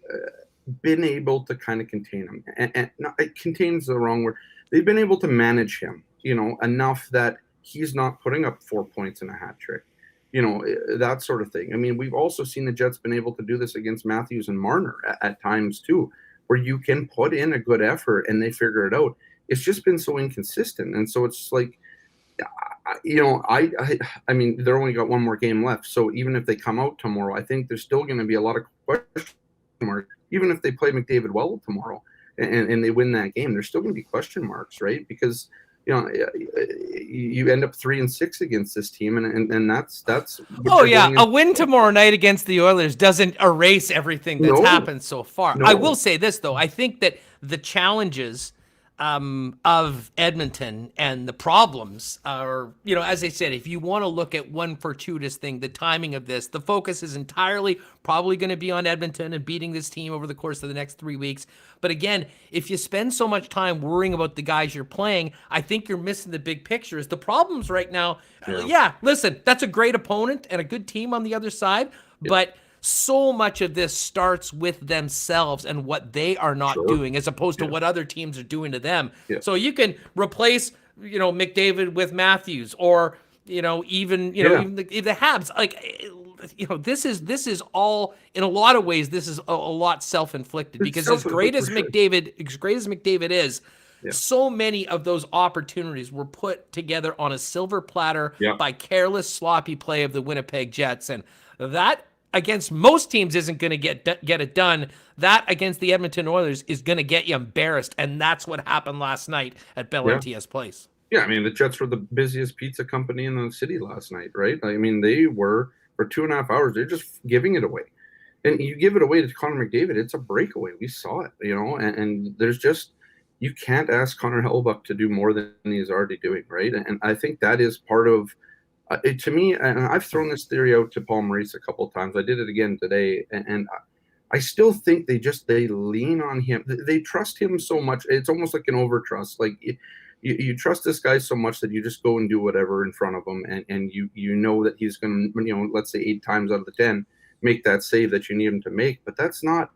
been able to kind of contain him, and not, contain's the wrong word. They've been able to manage him, enough that he's not putting up 4 points in a hat trick, that sort of thing. I mean, we've also seen the Jets been able to do this against Matthews and Marner at times too, where you can put in a good effort and they figure it out. It's just been so inconsistent. And so it's like, I mean, they're only got one more game left. So even if they come out tomorrow, I think there's still going to be a lot of question marks. Even if they play McDavid well tomorrow and they win that game, there's still going to be question marks, right? Because, you end up 3-6 against this team, and that's. A win tomorrow night against the Oilers doesn't erase everything that's happened so far. I will say this though: I think that the challenges of Edmonton and the problems are, as I said, if you want to look at one fortuitous thing, the timing of this, the focus is entirely probably going to be on Edmonton and beating this team over the course of the next 3 weeks. But again, if you spend so much time worrying about the guys you're playing, I think you're missing the big picture. Is the problems right now? Listen, that's a great opponent and a good team on the other side, but so much of this starts with themselves and what they are not doing as opposed to what other teams are doing to them. So you can replace, McDavid with Matthews, or, even the Habs. Like, this is all, in a lot of ways, this is a lot self-inflicted, because as great as McDavid is, So many of those opportunities were put together on a silver platter by careless, sloppy play of the Winnipeg Jets. And that, against most teams, isn't going to get it done. That, against the Edmonton Oilers, is going to get you embarrassed. And that's what happened last night at Bellant's Place. Yeah, I mean, the Jets were the busiest pizza company in the city last night, right? I mean, they were, for 2.5 hours, they're just giving it away. And you give it away to Connor McDavid, it's a breakaway. We saw it, and there's just, you can't ask Connor Hellebuyck to do more than he's already doing, right? And I think that is part of, to me, and I've thrown this theory out to Paul Maurice a couple of times. I did it again today, and I still think they lean on him. They trust him so much. It's almost like an overtrust. Like, you trust this guy so much that you just go and do whatever in front of him, and you know that he's going to, let's say 8 times out of the 10, make that save that you need him to make. But that's not,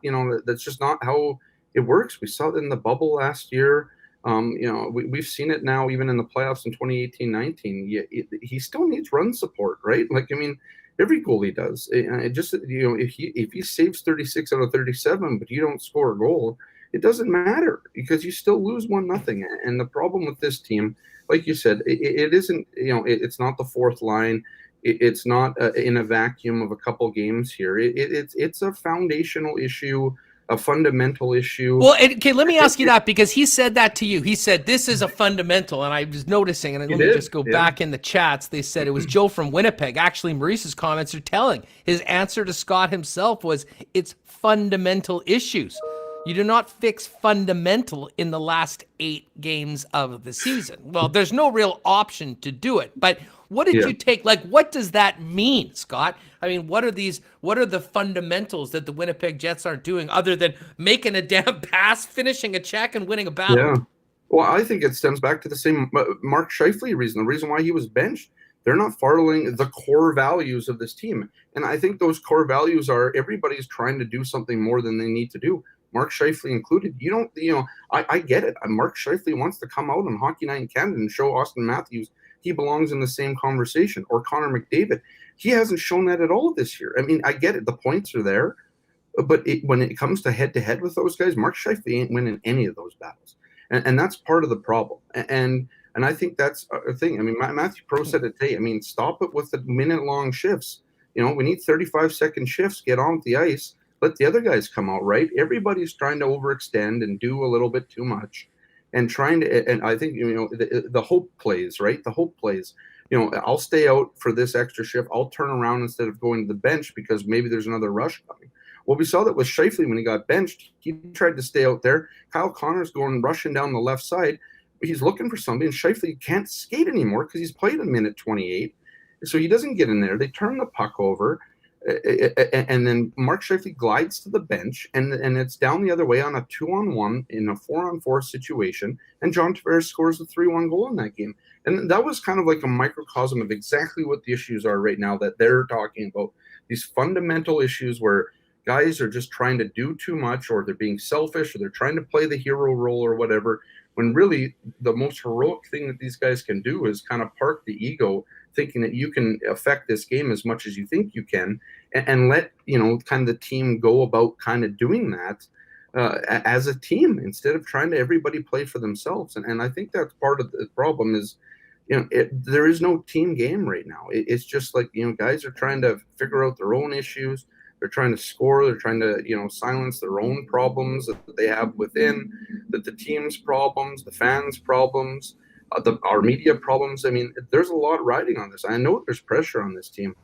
that's just not how it works. We saw it in the bubble last year. We've seen it now even in the playoffs in 2018-19. He still needs run support, right? Like, I mean, every goalie does. It just, if he saves 36 out of 37, but you don't score a goal, it doesn't matter because you still lose 1-0. And the problem with this team, like you said, it isn't, it's not the fourth line. It's not in a vacuum of a couple games here. It's a foundational issue, a fundamental issue. Well, okay, let me ask you that, because he said that to you. He said, this is a fundamental, and I was noticing, and let me just go back in the chats. They said it was Joe from Winnipeg. Actually, Maurice's comments are telling. His answer to Scott himself was, it's fundamental issues. You do not fix fundamental in the last 8 games of the season. Well, there's no real option to do it. But what did you take? Like, what does that mean, Scott? I mean, what are the fundamentals that the Winnipeg Jets aren't doing other than making a damn pass, finishing a check, and winning a battle? Yeah. Well, I think it stems back to the same Mark Scheifele reason, the reason why he was benched. They're not following the core values of this team. And I think those core values are everybody's trying to do something more than they need to do. Mark Scheifele included. I get it. Mark Scheifele wants to come out on Hockey Night in Canada and show Austin Matthews he belongs in the same conversation, or Connor McDavid. He hasn't shown that at all this year. I mean, I get it. The points are there, but when it comes to head-to-head with those guys, Mark Scheifele ain't winning any of those battles. And that's part of the problem. And I think that's a thing. I mean, Matthew Pro said it today. I mean, stop it with the minute-long shifts. We need 35-second shifts. Get on the ice. Let the other guys come out, right? Everybody's trying to overextend and do a little bit too much, and I think, the hope plays, right? The hope plays. I'll stay out for this extra shift. I'll turn around instead of going to the bench because maybe there's another rush coming. Well, we saw that with Scheifele when he got benched. He tried to stay out there. Kyle Connor's rushing down the left side. He's looking for somebody, and Scheifele can't skate anymore because he's played a minute 28. So he doesn't get in there. They turn the puck over. And then Mark Scheifele glides to the bench, and it's down the other way on a 2-on-1 in a 4-on-4 situation, and John Tavares scores a 3-1 goal in that game. And that was kind of like a microcosm of exactly what the issues are right now that they're talking about, these fundamental issues where guys are just trying to do too much, or they're being selfish, or they're trying to play the hero role or whatever, when really the most heroic thing that these guys can do is kind of park the ego, thinking that you can affect this game as much as you think you can, and let kind of the team go about kind of doing that as a team instead of trying to everybody play for themselves. And I think that's part of the problem is, there is no team game right now. It's just like, guys are trying to figure out their own issues. They're trying to score. They're trying to, silence their own problems that they have within, that the team's problems, the fans' problems, our media problems. I mean, there's a lot riding on this. I know there's pressure on this team,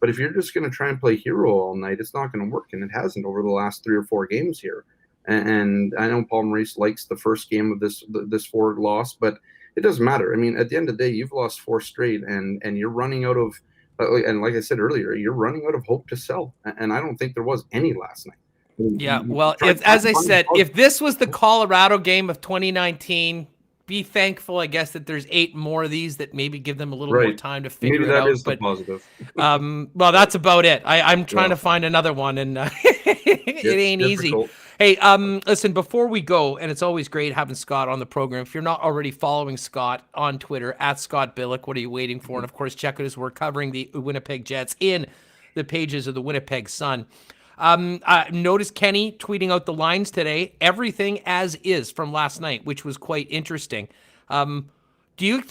but if you're just going to try and play hero all night, it's not going to work, and it hasn't over the last 3 or 4 games here. And I know Paul Maurice likes the first game of this 4 loss, but it doesn't matter. I mean, at the end of the day, you've lost 4 straight, and you're running out of, and like I said earlier, you're running out of hope to sell. And I don't think there was any last night. Yeah, well, as I said, if this was the Colorado game of 2019. Be thankful, I guess, that there's 8 more of these that maybe give them a little more time to figure it out. Maybe that is the positive. Well, that's about it. I'm trying to find another one, and it ain't difficult. easy. Hey, listen, before we go, and it's always great having Scott on the program. If you're not already following Scott on Twitter, @ScottBilleck, what are you waiting for? And, of course, check out his work covering the Winnipeg Jets in the pages of the Winnipeg Sun. I noticed Kenny tweeting out the lines today. Everything as is from last night, which was quite interesting. Do you,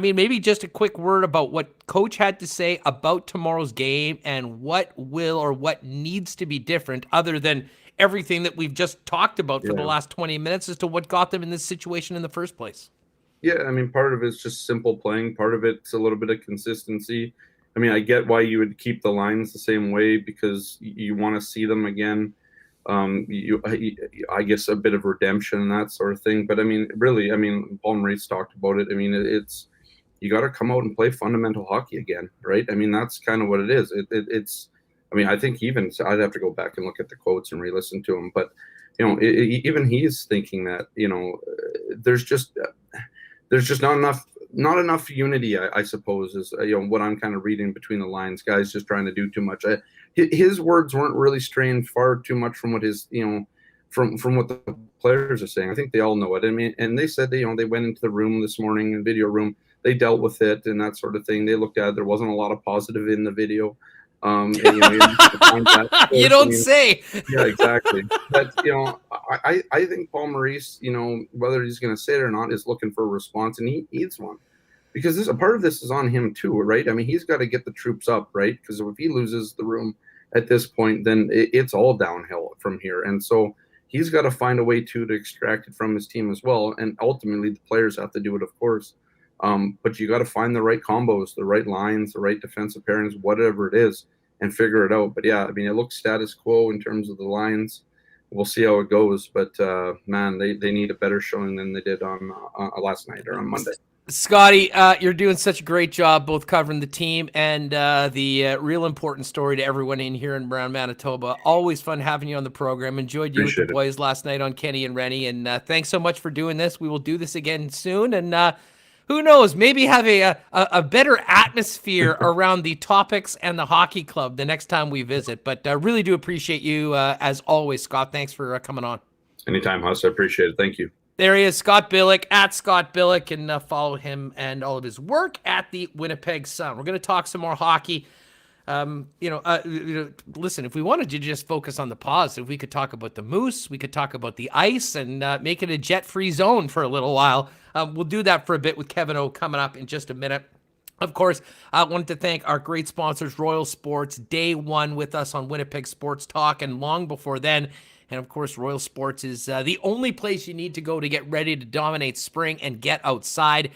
maybe just a quick word about what Coach had to say about tomorrow's game and what will or what needs to be different other than everything that we've just talked about for the last 20 minutes as to what got them in this situation in the first place? Yeah, I mean, part of it's just simple playing. Part of it's a little bit of consistency. I mean, I get why you would keep the lines the same way because you want to see them again. I guess a bit of redemption and that sort of thing. But I mean, really, Paul Maurice talked about it. I mean, it's you got to come out and play fundamental hockey again, right? I mean, that's kind of what it is. It's. I mean, I think I'd have to go back and look at the quotes and re-listen to them. But even he's thinking that there's just not enough unity. I suppose is what I'm kind of reading between the lines. Guys just trying to do too much. His words weren't really straying far too much from what his from what the players are saying. I think they all know it. I mean, and they said they went into the room this morning, the video room. They dealt with it and that sort of thing. They looked at it. There wasn't a lot of positive in the video. And, you don't say. Yeah, exactly. But I think Paul Maurice, whether he's going to say it or not, is looking for a response, and he needs one, because a part of this is on him too, right? I mean, he's got to get the troops up, right? Because if he loses the room at this point, then it's all downhill from here, and so he's got to find a way to extract it from his team as well, and ultimately the players have to do it, of course. But you got to find the right combos, the right lines, the right defensive pairings, whatever it is, and figure it out. But yeah, I mean, it looks status quo in terms of the lines. We'll see how it goes. But man, they need a better showing than they did on last night or on Monday. Scotty, you're doing such a great job both covering the team and the real important story to everyone in here in Brown, Manitoba. Always fun having you on the program. Enjoyed you Appreciate with the boys last night on Kenny and Rennie. And thanks so much for doing this. We will do this again soon. And who knows, maybe have a better atmosphere around the topics and the hockey club the next time we visit. But I really do appreciate you, as always, Scott. Thanks for coming on. Anytime, Huss. I appreciate it. Thank you. There he is, Scott Billeck, at Scott Billeck, and follow him and all of his work at the Winnipeg Sun. We're going to talk some more hockey. Listen, if we wanted to just focus on the positive, we could talk about the Moose, we could talk about the ice, and make it a jet-free zone for a little while. We'll do that for a bit with Kevin O coming up in just a minute. Of course, I wanted to thank our great sponsors, Royal Sports, day one with us on Winnipeg Sports Talk, and long before then. And of course, Royal Sports is the only place you need to go to get ready to dominate spring and get outside.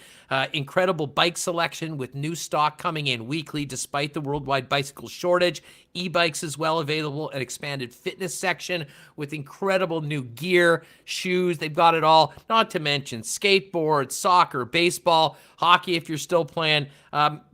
Incredible bike selection with new stock coming in weekly despite the worldwide bicycle shortage. E-bikes as well available, an expanded fitness section with incredible new gear, shoes. They've got it all, not to mention skateboard, soccer, baseball, hockey if you're still playing.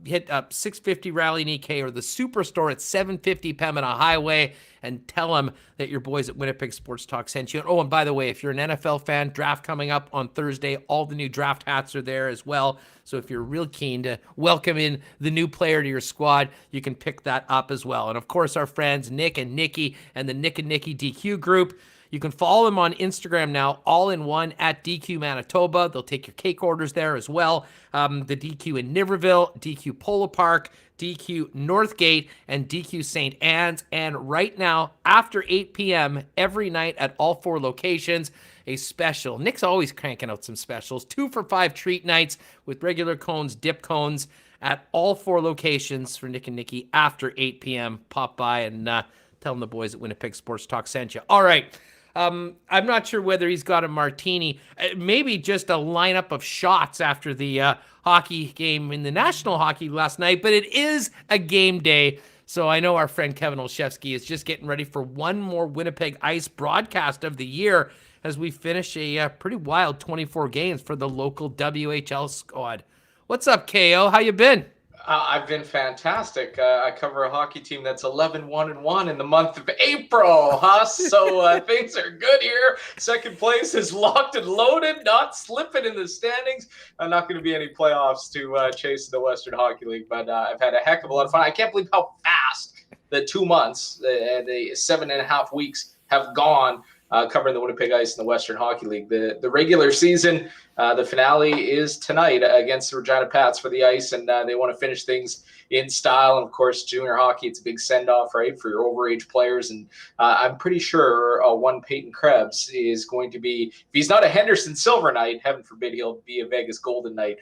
Hit up 650 Rally in EK or the Superstore at 750 Pembina Highway and tell them that your boys at Winnipeg Sports Talk sent you. Oh, and by the way, if you're an NFL fan, draft coming up on Thursday. All the new draft hats are there as well. So if you're real keen to welcome in the new player to your squad, you can pick that up as well. And of course, our friends Nick and Nikki and the Nick and Nikki DQ group. You can follow them on Instagram now, all in one, at DQ Manitoba. They'll take your cake orders there as well. The DQ in Niverville, DQ Polo Park, DQ Northgate, and DQ St. Anne's. And right now, after 8 p.m. every night at all four locations, a special. Nick's always cranking out some specials. 2 for $5 treat nights with regular cones, dip cones at all four locations for Nick and Nikki after 8 p.m. Pop by and tell them the boys at Winnipeg Sports Talk sent you. All right. I'm not sure whether he's got a martini, maybe just a lineup of shots after the hockey game in the National Hockey last night, but it is a game day. So I know our friend Kevin Olszewski is just getting ready for one more Winnipeg Ice broadcast of the year as we finish a pretty wild 24 games for the local WHL squad. What's up, KO? How you been? I've been fantastic. I cover a hockey team that's 11-1-1 in the month of April, So things are good here. Second place is locked and loaded, not slipping in the standings. Not going to be any playoffs to chase the Western Hockey League, but I've had a heck of a lot of fun. I can't believe how fast the 2 months, the 7.5 weeks have gone. covering the Winnipeg Ice in the Western Hockey League. The regular season, the finale is tonight against the Regina Pats for the Ice, and they want to finish things in style. And of course, junior hockey, it's a big send-off, right, for your overage players. And I'm pretty sure one Peyton Krebs is going to be, if he's not a Henderson Silver Knight, heaven forbid he'll be a Vegas Golden Knight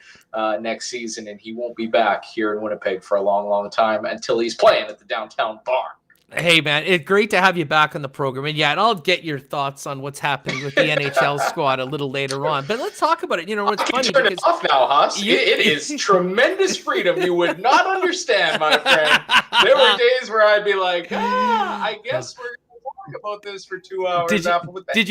next season, and he won't be back here in Winnipeg for a long, long time until he's playing at the downtown bar. Hey, man, it's great to have you back on the program. And, yeah, and I'll get your thoughts on what's happening with the NHL squad a little later on. But let's talk about it. You know, it's funny. Turn it off now, Huss. It is tremendous freedom. You would not understand, my friend. There were days where I'd be like, I guess we're going to talk about this for 2 hours. Did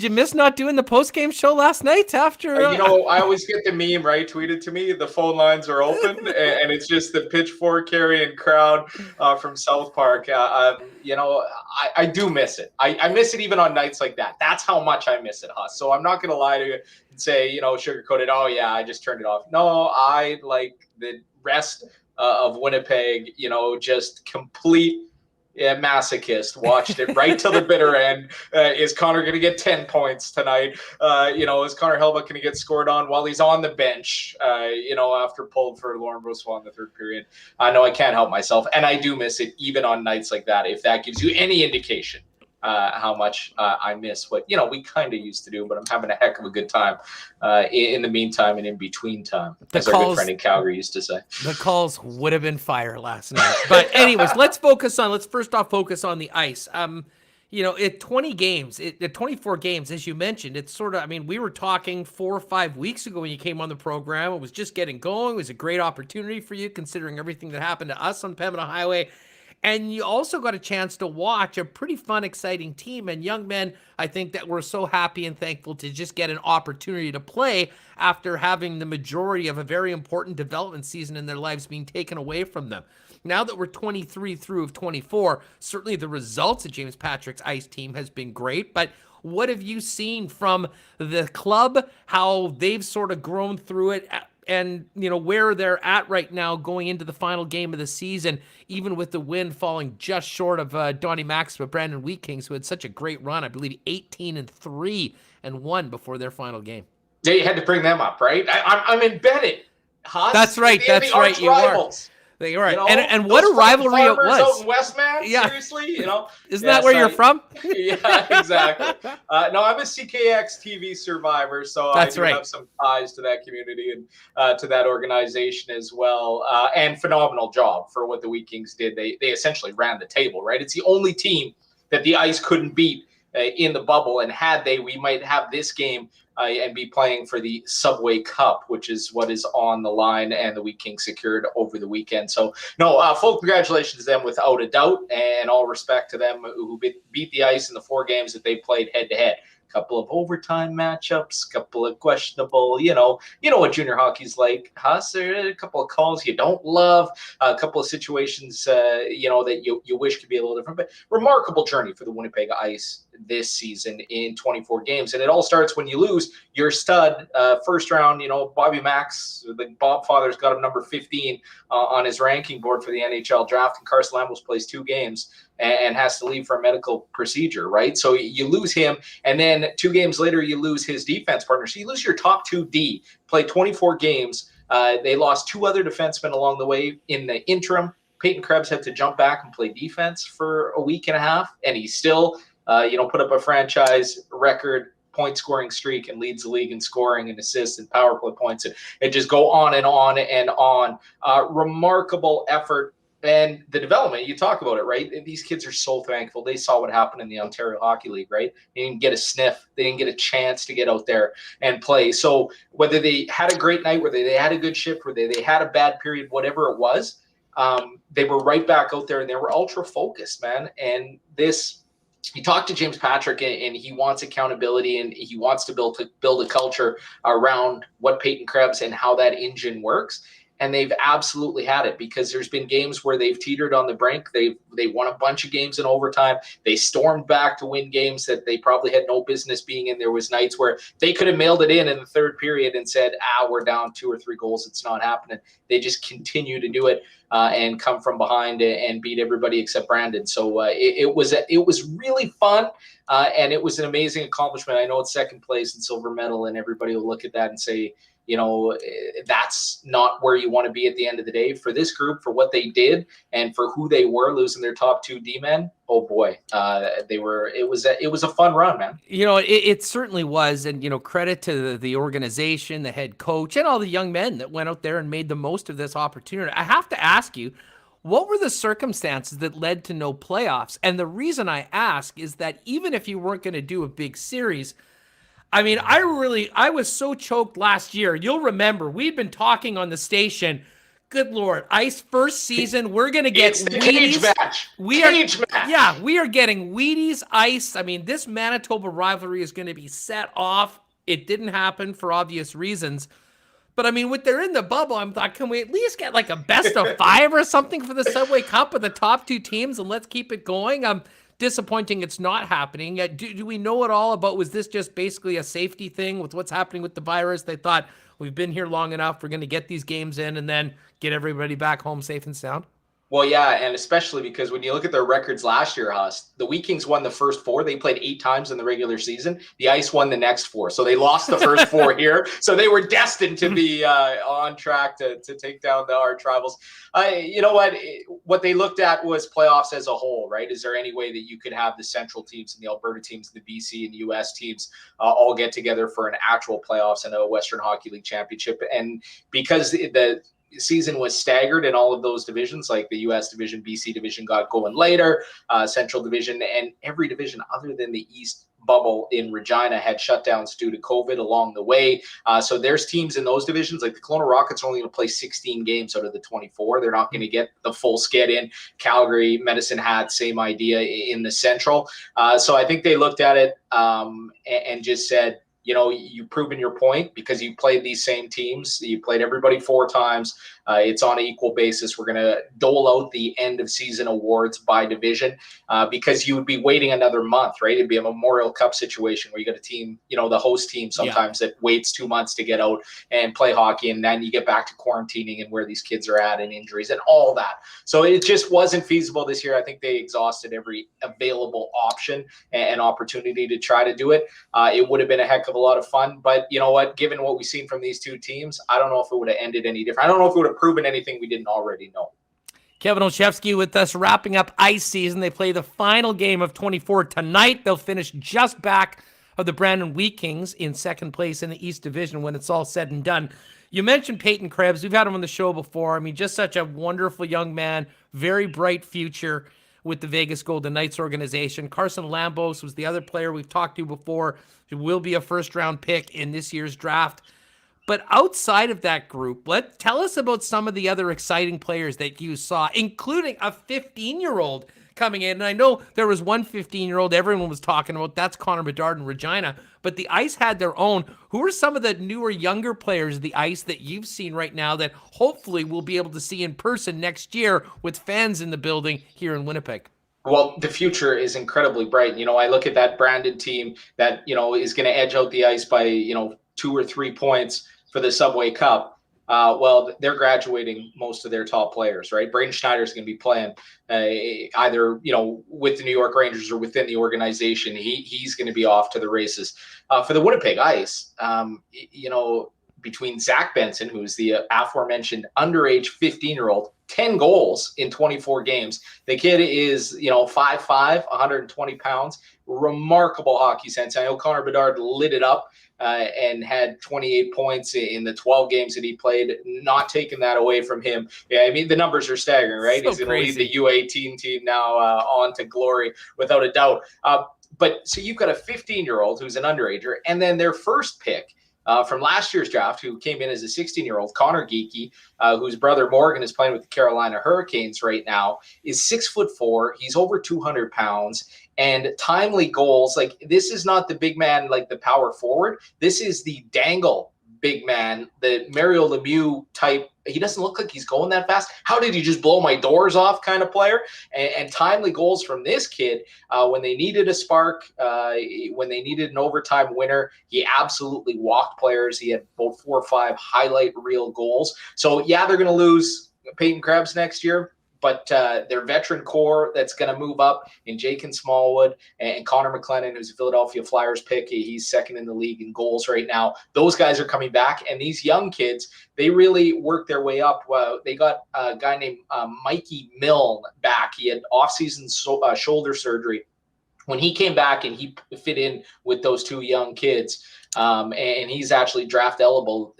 you miss not doing the post-game show last night after? I always get the meme, right, tweeted to me. The phone lines are open, and it's just the pitchfork carrying crowd from South Park. I do miss it. I miss it even on nights like that. That's how much I miss it, Huss. So I'm not going to lie to you and say, sugarcoat it. Oh, yeah, I just turned it off. No, I like the rest of Winnipeg, just complete masochist, watched it right till the bitter end. Is Connor going to get 10 points tonight? Is Connor Hellebuyck going to get scored on while he's on the bench, after pulled for Lauren Brossois in the third period? I know I can't help myself, and I do miss it even on nights like that, if that gives you any indication how much I miss what, we kind of used to do, but I'm having a heck of a good time in the meantime and in between time, as our good friend in Calgary used to say. The calls would have been fire last night. But anyways, let's first off focus on the ice. At 20 games, at 24 games, as you mentioned, it's sort of, we were talking 4 or 5 weeks ago when you came on the program. It was just getting going. It was a great opportunity for you, considering everything that happened to us on Pembina Highway. And you also got a chance to watch a pretty fun, exciting team and young men, I think, that were so happy and thankful to just get an opportunity to play after having the majority of a very important development season in their lives being taken away from them. Now that we're 23 through of 24, certainly the results of James Patrick's Ice team has been great, but what have you seen from the club, how they've sort of grown through it, and where they're at right now going into the final game of the season, even with the win falling just short of Donnie Maxwell, Brandon Wheat Kings, who had such a great run, I believe 18-3 and 1 before their final game. Yeah, you had to bring them up, right? I'm embedded. Huss. That's right. That's right. You rivals. They are. And what a rivalry it was. Out in Westman, seriously, Isn't that where you're from? Yeah, exactly. No, I'm a CKX TV survivor, so I do have some ties to that community and to that organization as well. And phenomenal job for what the Wheat Kings did. They essentially ran the table, right? It's the only team that the Ice couldn't beat in the bubble, and had they, we might have this game and be playing for the Subway Cup, which is what is on the line, and the Wheat Kings secured over the weekend. So, full congratulations to them without a doubt, and all respect to them who beat the Ice in the 4 games that they played head-to-head. Couple of overtime matchups, couple of questionable, you know what junior hockey's like, Huss. A couple of calls you don't love, a couple of situations, that you wish could be a little different. But remarkable journey for the Winnipeg Ice this season in 24 games, and it all starts when you lose your stud first round. Bobby Max, the Bob Father's got him number 15 on his ranking board for the NHL draft, and Carson Lambos plays 2 games and has to leave for a medical procedure, right? So you lose him, and then 2 games later, you lose his defense partner. So you lose your top 2 D, play 24 games. They lost 2 other defensemen along the way in the interim. Peyton Krebs had to jump back and play defense for a week and a half, and he still, put up a franchise record point scoring streak and leads the league in scoring and assists and power play points. And just go on and on and on. Remarkable effort. And the development, you talk about it, right? These kids are so thankful. They saw what happened in the Ontario Hockey League, right? They didn't get a sniff. They didn't get a chance to get out there and play. So whether they had a great night, whether they had a good shift, whether they had a bad period, whatever it was, they were right back out there, and they were ultra focused, man. And you talk to James Patrick, and he wants accountability, and he wants to build a culture around what Peyton Krebs and how that engine works. and they've absolutely had it, because there's been games where they've teetered on the brink. They won a bunch of games in overtime. They stormed back to win games that they probably had no business being in. There was nights where they could have mailed it in the third period and said, we're down 2 or 3 goals. It's not happening. They just continue to do it and come from behind and beat everybody except Brandon. So it was really fun, and it was an amazing accomplishment. I know it's second place and silver medal, and everybody will look at that and say, that's not where you want to be at the end of the day. For this group, for what they did and for who they were, losing their top 2 D-men, oh boy, it was a fun run, man. It certainly was. And, credit to the organization, the head coach, and all the young men that went out there and made the most of this opportunity. I have to ask you, what were the circumstances that led to no playoffs? And the reason I ask is that even if you weren't going to do a big series, I mean, I was so choked last year. You'll remember, we'd been talking on the station. Good Lord, Ice first season, we're going to get it's the Wheaties. Cage match. Cage match. Yeah, we are getting Wheaties, Ice. I mean, this Manitoba rivalry is going to be set off. It didn't happen for obvious reasons. But, I mean, with they're in the bubble, I'm thought, can we at least get like a best of 5 or something for the Subway Cup with the top 2 teams, and let's keep it going? Disappointing it's not happening. Do we know at all about, was this just basically a safety thing with what's happening with the virus? They thought, we've been here long enough, we're going to get these games in and then get everybody back home safe and sound? Well, yeah, and especially because when you look at their records last year, Huss, the Wheat Kings won the first 4. They played 8 times in the regular season. The Ice won the next 4. So they lost the first 4 here. So they were destined to be on track to take down the Arch Rivals. You know what they looked at was playoffs as a whole, right? Is there any way that you could have the Central teams and the Alberta teams, the BC and the US teams all get together for an actual playoffs and a Western Hockey League championship? And because the season was staggered in all of those divisions, like the US division, BC division got going later, Central division, and every division other than the East bubble in Regina had shutdowns due to COVID along the way. So there's teams in those divisions, like the Kelowna Rockets are only going to play 16 games out of the 24. They're not going to get the full sked in. Calgary, Medicine Hat, same idea in the Central. So I think they looked at it and just said, you've proven your point because you played these same teams. You played everybody 4 times. It's on an equal basis. We're going to dole out the end of season awards by division because you would be waiting another month, right? It'd be a Memorial Cup situation where you got a team, the host team sometimes that waits 2 months to get out and play hockey. And then you get back to quarantining and where these kids are at and injuries and all that. So it just wasn't feasible this year. I think they exhausted every available option and opportunity to try to do it. It would have been a heck of a lot of fun. But you know what? Given what we've seen from these 2 teams, I don't know if it would have ended any different. I don't know if it would have proven anything we didn't already know. Kevin Olszewski with us, wrapping up ice season. They play the final game of 24 tonight. They'll finish just back of the Brandon Wheat Kings in second place in the East Division when it's all said and done. You mentioned Peyton Krebs. We've had him on the show before. I mean, just such a wonderful young man, very bright future with the Vegas Golden Knights organization. Carson Lambos was the other player we've talked to before who will be a first-round pick in this year's draft. But outside of that group, tell us about some of the other exciting players that you saw, including a 15-year-old coming in. And I know there was one 15-year-old everyone was talking about. That's Connor Bedard in Regina. But the Ice had their own. Who are some of the newer, younger players of the Ice that you've seen right now that hopefully we'll be able to see in person next year with fans in the building here in Winnipeg? Well, the future is incredibly bright. I look at that Brandon team that, is going to edge out the Ice by, 2 or 3 points for the Subway Cup. Well, they're graduating most of their top players, right? Braden Schneider's going to be playing either, with the New York Rangers or within the organization. He's going to be off to the races. For the Winnipeg Ice, between Zach Benson, who's the aforementioned underage 15-year-old, 10 goals in 24 games. The kid is, 5'5", 120 pounds, remarkable hockey sense. I know Connor Bedard lit it up and had 28 points in the 12 games that he played, not taking that away from him. Yeah, I mean, the numbers are staggering, right? So he's going to lead the U18 team now on to glory without a doubt. But so you've got a 15-year-old who's an underager, and then their first pick from last year's draft, who came in as a 16-year-old, Connor Geekie, whose brother Morgan is playing with the Carolina Hurricanes right now, is 6'4". He's over 200 pounds, and timely goals. Like, this is not the big man, like the power forward. This is the dangle big man, the Mario Lemieux type, he doesn't look like he's going that fast. How did he just blow my doors off kind of player? And timely goals from this kid when they needed a spark, when they needed an overtime winner. He absolutely walked players. He had about 4 or 5 highlight reel goals. So, yeah, they're going to lose Peyton Krebs next year. But their veteran core that's going to move up in Jake and Smallwood and Connor McLennan, who's a Philadelphia Flyers pick. He's second in the league in goals right now. Those guys are coming back. And these young kids, they really worked their way up. They got a guy named Mikey Milne back. He had off-season shoulder surgery. When he came back and he fit in with those 2 young kids, and he's actually draft eligible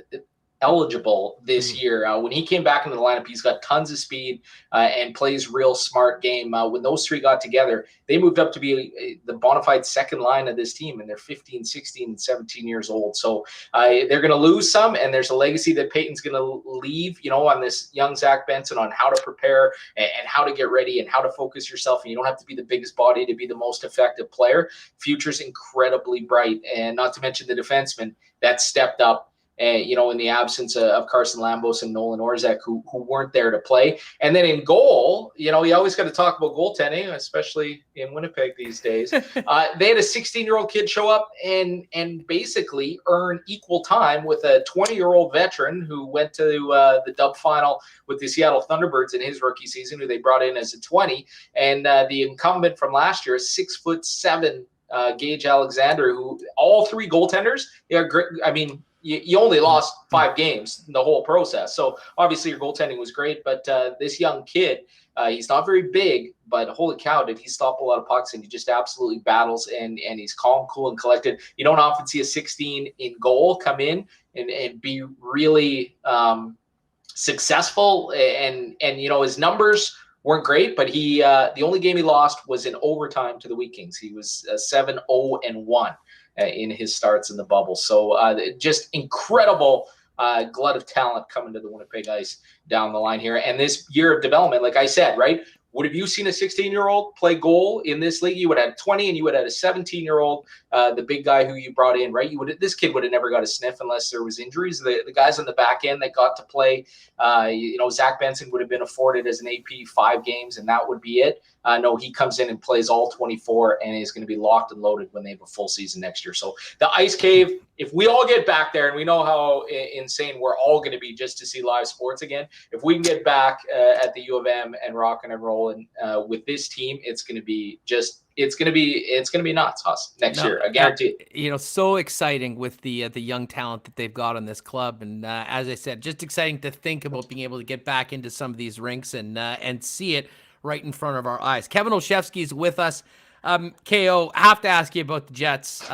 this year. When he came back into the lineup, he's got tons of speed and plays real smart game. When those 3 got together, they moved up to be the bona fide second line of this team, and they're 15, 16, and 17 years old. So they're going to lose some, and there's a legacy that Peyton's going to leave, on this young Zach Benson on how to prepare and how to get ready and how to focus yourself. And you don't have to be the biggest body to be the most effective player. Future's incredibly bright, and not to mention the defenseman that stepped up. In the absence of Carson Lambos and Nolan Orzek, who weren't there to play. And then in goal, you always got to talk about goaltending, especially in Winnipeg these days. They had a 16-year-old kid show up and basically earn equal time with a 20-year-old veteran who went to the Dub final with the Seattle Thunderbirds in his rookie season, who they brought in as a 20. And the incumbent from last year, 6'7", Gage Alexander, who all 3 goaltenders, they are great. I mean, you only lost 5 games in the whole process. So obviously your goaltending was great, but this young kid, he's not very big, but holy cow, did he stop a lot of pucks, and he just absolutely battles, and he's calm, cool, and collected. You don't often see a 16 in goal come in and be really successful. And his numbers weren't great, but he the only game he lost was in overtime to the Wheat Kings. He was 7-0-1. In his starts in the bubble. So just incredible glut of talent coming to the Winnipeg Ice down the line here. And this year of development, like I said, right? Would have you seen a 16-year-old play goal in this league? You would have 20, and you would have a 17-year-old, the big guy who you brought in, right? This kid would have never got a sniff unless there was injuries. The guys on the back end that got to play, Zach Benson would have been afforded as an AP 5 games, and that would be it. No, he comes in and plays all 24 and is going to be locked and loaded when they have a full season next year. So the Ice Cave, if we all get back there, and we know how insane we're all going to be just to see live sports again, if we can get back at the U of M and rocking and rolling with this team, it's going to be nuts, Huss, next year. I guarantee it. So exciting with the young talent that they've got on this club. And as I said, just exciting to think about being able to get back into some of these rinks and see it right in front of our eyes. Kevin Olszewski is with us. KO, have to ask you about the Jets.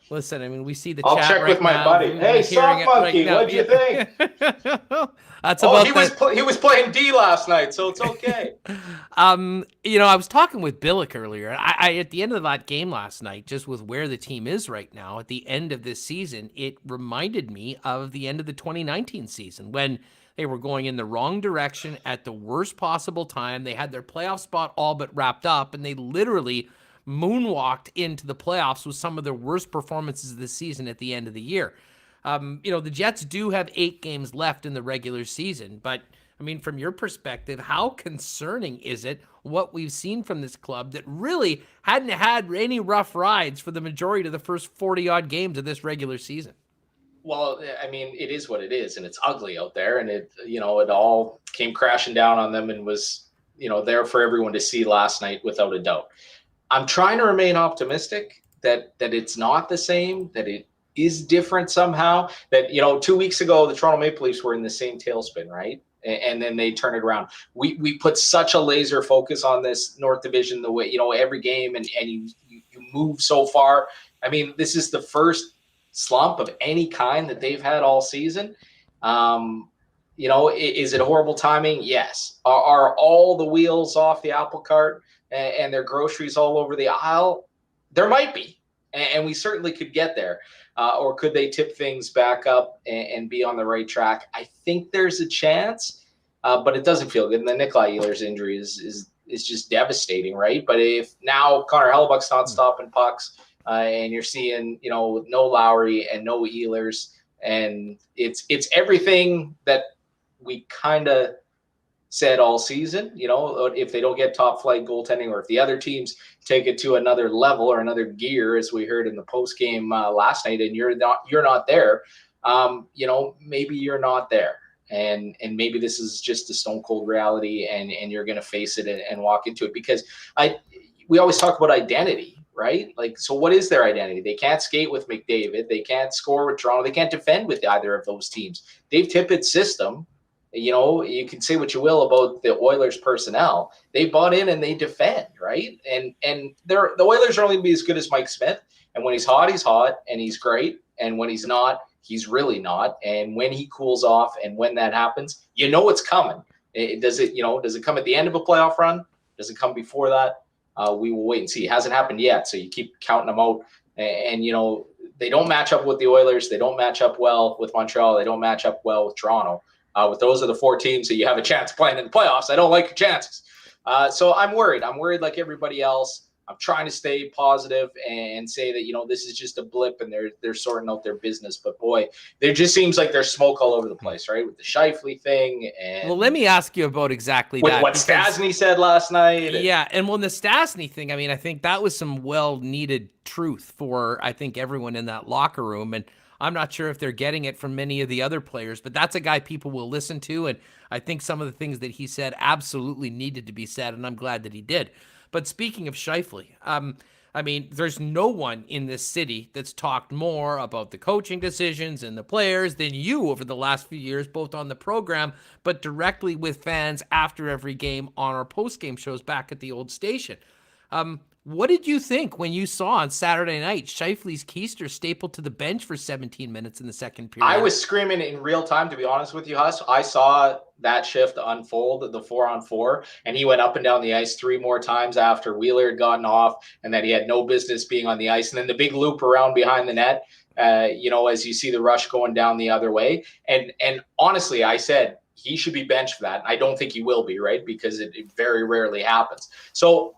Listen, we see the I'll chat check right with my now. buddy. Hey, Soft Monkey, what'd you think? He was playing D last night, so it's okay. I was talking with Billeck earlier. I at the end of that game last night, just with where the team is right now at the end of this season, it reminded me of the end of the 2019 season when they were going in the wrong direction at the worst possible time. They had their playoff spot all but wrapped up, and they literally moonwalked into the playoffs with some of their worst performances of the season at the end of the year. The Jets do have 8 games left in the regular season, but from your perspective, how concerning is it what we've seen from this club that really hadn't had any rough rides for the majority of the first 40-odd games of this regular season? Well, it is what it is, and it's ugly out there, and it all came crashing down on them and was, there for everyone to see last night without a doubt. I'm trying to remain optimistic that it's not the same, that it is different somehow, that, 2 weeks ago, the Toronto Maple Leafs were in the same tailspin, right? And then they turn it around. We put such a laser focus on this North Division, the way, every game, and you move so far. This is the first slump of any kind that they've had all season. Is it horrible timing? Yes. Are all the wheels off the apple cart and their groceries all over the aisle? There might be, and we certainly could get there. Or could they tip things back up and be on the right track? I think there's a chance, but it doesn't feel good. And the Nikolai Ehlers injury is just devastating, right? But if now Connor Hellebuck's not stopping pucks, and you're seeing, no Lowry and no Ehlers, And it's everything that we kind of said all season. If they don't get top flight goaltending, or if the other teams take it to another level or another gear, as we heard in the post game last night, and you're not there, maybe you're not there. And maybe this is just a stone cold reality, and you're going to face it and walk into it, because we always talk about identity, right? Like, so what is their identity? They can't skate with McDavid. They can't score with Toronto. They can't defend with either of those teams. Dave Tippett's system, you can say what you will about the Oilers personnel. They bought in and they defend, right? And the Oilers are only going to be as good as Mike Smith. And when he's hot and he's great. And when he's not, he's really not. And when he cools off, and when that happens, it's coming. Does it come at the end of a playoff run? Does it come before that? We will wait and see. It hasn't happened yet, so you keep counting them out. And they don't match up with the Oilers. They don't match up well with Montreal. They don't match up well with Toronto. With those are the 4 teams that you have a chance playing in the playoffs. I don't like your chances. So I'm worried. I'm worried like everybody else. I'm trying to stay positive and say that, this is just a blip and they're sorting out their business. But boy, there just seems like there's smoke all over the place, right? With the Scheifele thing. And well, let me ask you about exactly with that. What Stastny said last night. Yeah. And the Stastny thing, I think that was some well-needed truth for, I think, everyone in that locker room. And I'm not sure if they're getting it from many of the other players, but that's a guy people will listen to. And I think some of the things that he said absolutely needed to be said, and I'm glad that he did. But speaking of Scheifele, there's no one in this city that's talked more about the coaching decisions and the players than you over the last few years, both on the program, but directly with fans after every game on our post-game shows back at the old station. What did you think when you saw on Saturday night Scheifele's keister stapled to the bench for 17 minutes in the second period? I was screaming in real time, to be honest with you, Huss. I saw that shift unfold, the 4-on-4, and he went up and down the ice 3 more times after Wheeler had gotten off, and that he had no business being on the ice. And then the big loop around behind the net, as you see the rush going down the other way. And honestly, I said he should be benched for that. I don't think he will be, right? Because it very rarely happens. So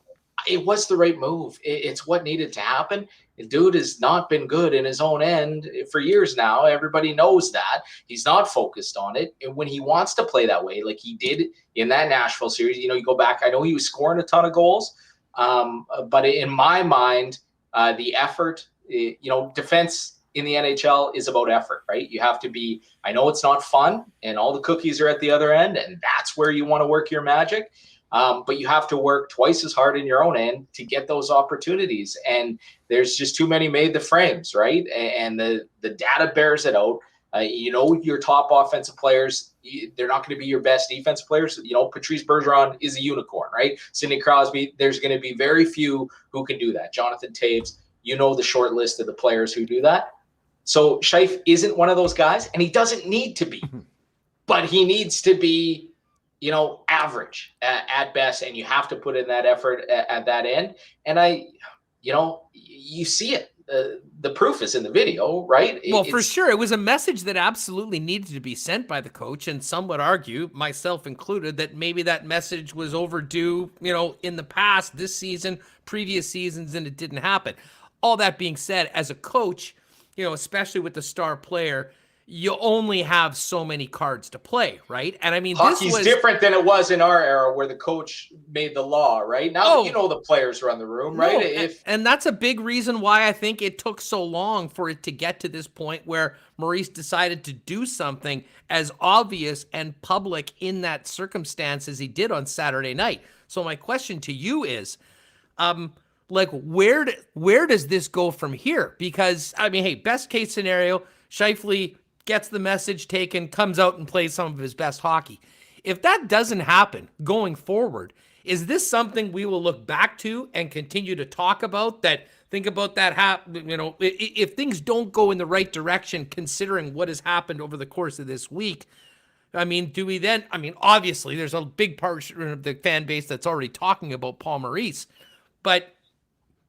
it was the right move. It's what needed to happen. The dude has not been good in his own end for years now. Everybody knows that. He's not focused on it. And when he wants to play that way, like he did in that Nashville series, you go back, I know he was scoring a ton of goals, but in my mind, the effort, defense in the NHL is about effort, right? You have to be, I know it's not fun and all the cookies are at the other end, and that's where you want to work your magic. But you have to work twice as hard in your own end to get those opportunities. And there's just too many made the frames, right? And the data bears it out. Your top offensive players, they're not going to be your best defensive players. Patrice Bergeron is a unicorn, right? Sidney Crosby, there's going to be very few who can do that. Jonathan Taves, the short list of the players who do that. So Scheif isn't one of those guys, and he doesn't need to be. But he needs to be average at best, and you have to put in that effort at that end. And you see it. The proof is in the video, right? Well, for sure. It was a message that absolutely needed to be sent by the coach, and some would argue, myself included, that maybe that message was overdue, in the past, this season, previous seasons, and it didn't happen. All that being said, as a coach, especially with the star player, you only have so many cards to play, right? And hockey's different than it was in our era where the coach made the law, right? Now the players run the room, right? And that's a big reason why I think it took so long for it to get to this point where Maurice decided to do something as obvious and public in that circumstance as he did on Saturday night. So my question to you is, where does this go from here? Because, best case scenario, Scheifele gets the message taken, comes out and plays some of his best hockey. If that doesn't happen going forward, is this something we will look back to and continue to talk about? Think about that if things don't go in the right direction, considering what has happened over the course of this week, do we then, obviously there's a big part of the fan base that's already talking about Paul Maurice, but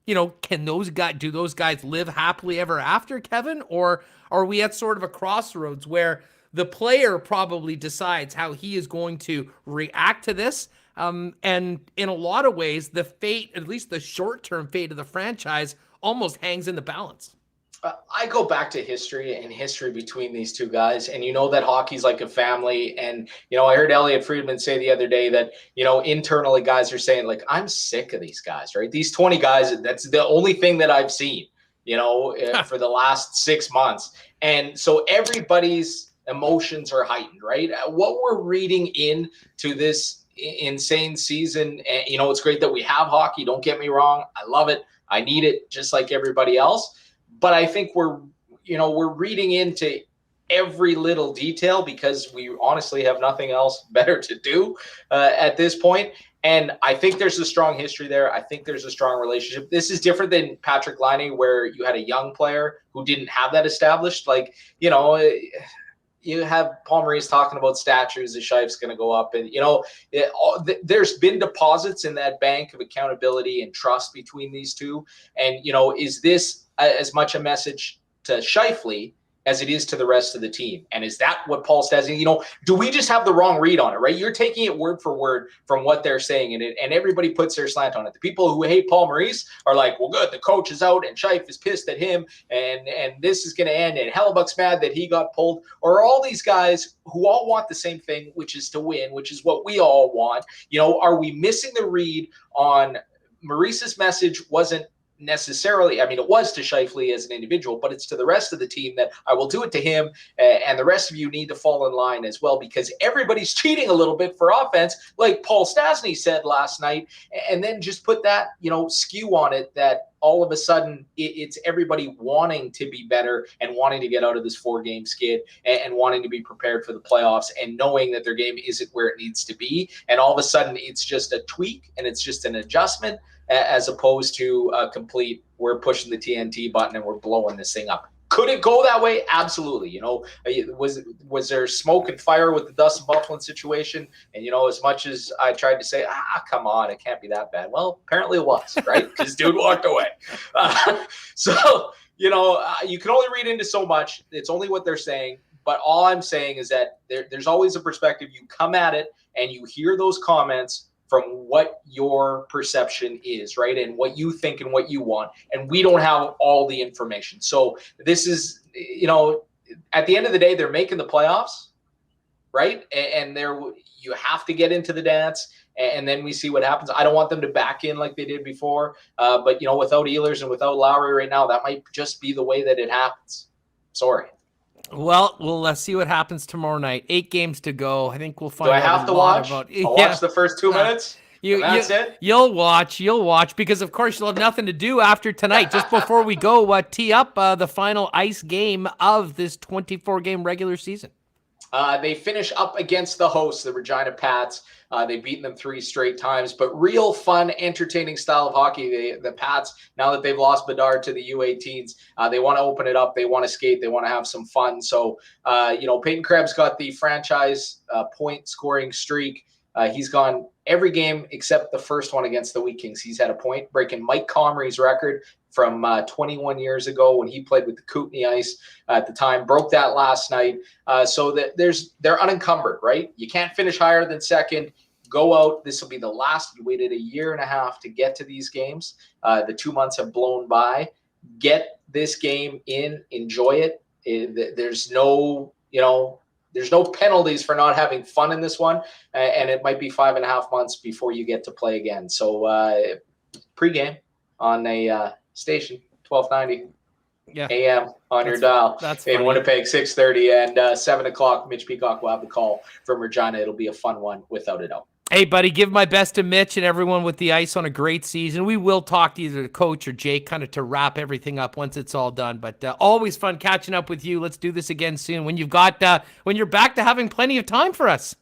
do those guys live happily ever after, Kevin? Or are we at sort of a crossroads where the player probably decides how he is going to react to this? And in a lot of ways, the fate, at least the short-term fate of the franchise, almost hangs in the balance. I go back to history and history between these two guys. And you know that hockey's like a family. And, I heard Elliot Friedman say the other day that, internally guys are saying, like, I'm sick of these guys, right? These 20 guys, that's the only thing that I've seen, for the last 6 months. And so everybody's emotions are heightened, right? What we're reading into this insane season, and, it's great that we have hockey. Don't get me wrong. I love it. I need it just like everybody else. But I think we're reading into every little detail because we honestly have nothing else better to do at this point. And I think there's a strong history there. I think there's a strong relationship. This is different than Patrick Laine, where you had a young player who didn't have that established. Like, you have Paul Maurice talking about statues, the Shife's going to go up. And, there's been deposits in that bank of accountability and trust between these two. And, is this as much a message to Scheifele as it is to the rest of the team? And is that what Paul says? Do we just have the wrong read on it, right? You're taking it word for word from what they're saying, and everybody puts their slant on it. The people who hate Paul Maurice are like, well, good, the coach is out and Scheif is pissed at him, and this is going to end, and Hellebuck's mad that he got pulled. Or all these guys who all want the same thing, which is to win, which is what we all want. Are we missing the read on Maurice's message? Wasn't necessarily, it was to Scheifele as an individual, but it's to the rest of the team that I will do it to him, and the rest of you need to fall in line as well, because everybody's cheating a little bit for offense, like Paul Stastny said last night, and then just put that, skew on it that all of a sudden it's everybody wanting to be better and wanting to get out of this 4-game skid and wanting to be prepared for the playoffs and knowing that their game isn't where it needs to be. And all of a sudden it's just a tweak and it's just an adjustment, as opposed to a complete, we're pushing the TNT button and we're blowing this thing up. Could it go that way? Absolutely. Was there smoke and fire with the Dustin Byfuglien situation? And, as much as I tried to say, come on, it can't be that bad. Well, apparently it was, right? Because dude walked away. So, you can only read into so much. It's only what they're saying. But all I'm saying is that there's always a perspective. You come at it and you hear those comments from what your perception is, right? And what you think and what you want. And we don't have all the information. So this is, at the end of the day, they're making the playoffs, right? And you have to get into the dance, and then we see what happens. I don't want them to back in like they did before. But, without Ehlers and without Lowry right now, that might just be the way that it happens. Sorry. Well, we'll see what happens tomorrow night. 8 games to go. I think we'll find out. Do I have to watch? I'll watch the first 2 minutes. That's it. You'll watch because, of course, you'll have nothing to do after tonight. Just before we go, tee up the final ice game of this 24-game regular season. They finish up against the hosts, the Regina Pats. They've beaten them 3 straight times, but real fun, entertaining style of hockey. The Pats, now that they've lost Bedard to the U18s, they want to open it up. They want to skate. They want to have some fun. So, Peyton Krebs got the franchise point scoring streak. He's gone every game except the first one against the Wheat Kings. He's had a point, breaking Mike Comrie's record from 21 years ago when he played with the Kootenay Ice at the time. Broke that last night. So that they're unencumbered, right? You can't finish higher than second. Go out. This will be the last. You waited 1.5 years to get to these games. The 2 months have blown by. Get this game in. Enjoy it. There's no penalties for not having fun in this one, and it might be 5.5 months before you get to play again. So pregame on a station, 1290 a.m. on your dial in Winnipeg, 6:30, and 7 o'clock. Mitch Peacock will have the call from Regina. It'll be a fun one, without a doubt. Hey, buddy, give my best to Mitch and everyone with the ice on a great season. We will talk to either the coach or Jake kind of to wrap everything up once it's all done. But always fun catching up with you. Let's do this again soon when you're back to having plenty of time for us.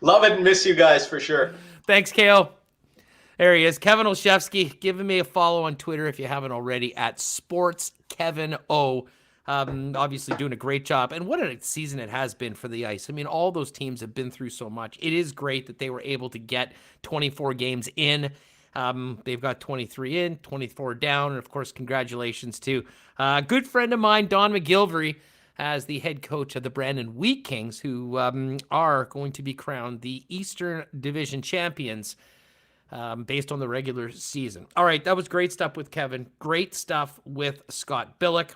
Love it and miss you guys for sure. Thanks, KO. There he is, Kevin Olszewski. Giving me a follow on Twitter if you haven't already at SportsKevinO. Obviously doing a great job. And what a season it has been for the Ice. I mean, all those teams have been through so much. It is great that they were able to get 24 games in. They've got 23 in, 24 down. And, of course, congratulations to a good friend of mine, Don McGilvery, as the head coach of the Brandon Wheat Kings, who are going to be crowned the Eastern Division champions based on the regular season. All right, that was great stuff with Kevin. Great stuff with Scott Billeck.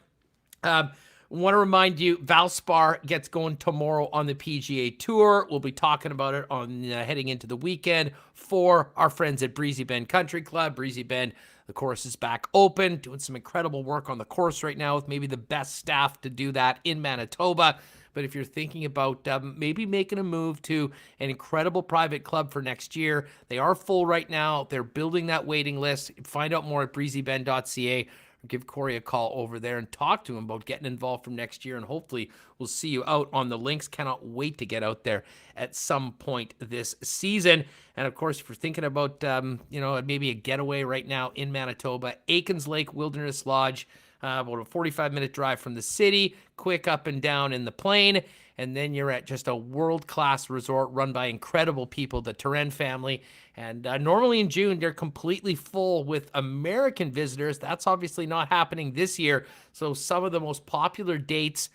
Want to remind you, Valspar gets going tomorrow on the PGA Tour. We'll be talking about it on heading into the weekend for our friends at Breezy Bend Country Club. Breezy Bend, the course is back open, doing some incredible work on the course right now with maybe the best staff to do that in Manitoba. But if you're thinking about maybe making a move to an incredible private club for next year, they are full right now. They're building that waiting list. Find out more at breezybend.ca. Give Corey a call over there and talk to him about getting involved from next year, and hopefully we'll see you out on the links. Cannot wait to get out there at some point this season. And of course, if you're thinking about maybe a getaway right now in Manitoba, Aikens Lake Wilderness Lodge, about a 45-minute drive from the city, quick up and down in the plane, and then you're at just a world-class resort run by incredible people, the Turenne family. And normally in June, they're completely full with American visitors. That's obviously not happening this year. So some of the most popular dates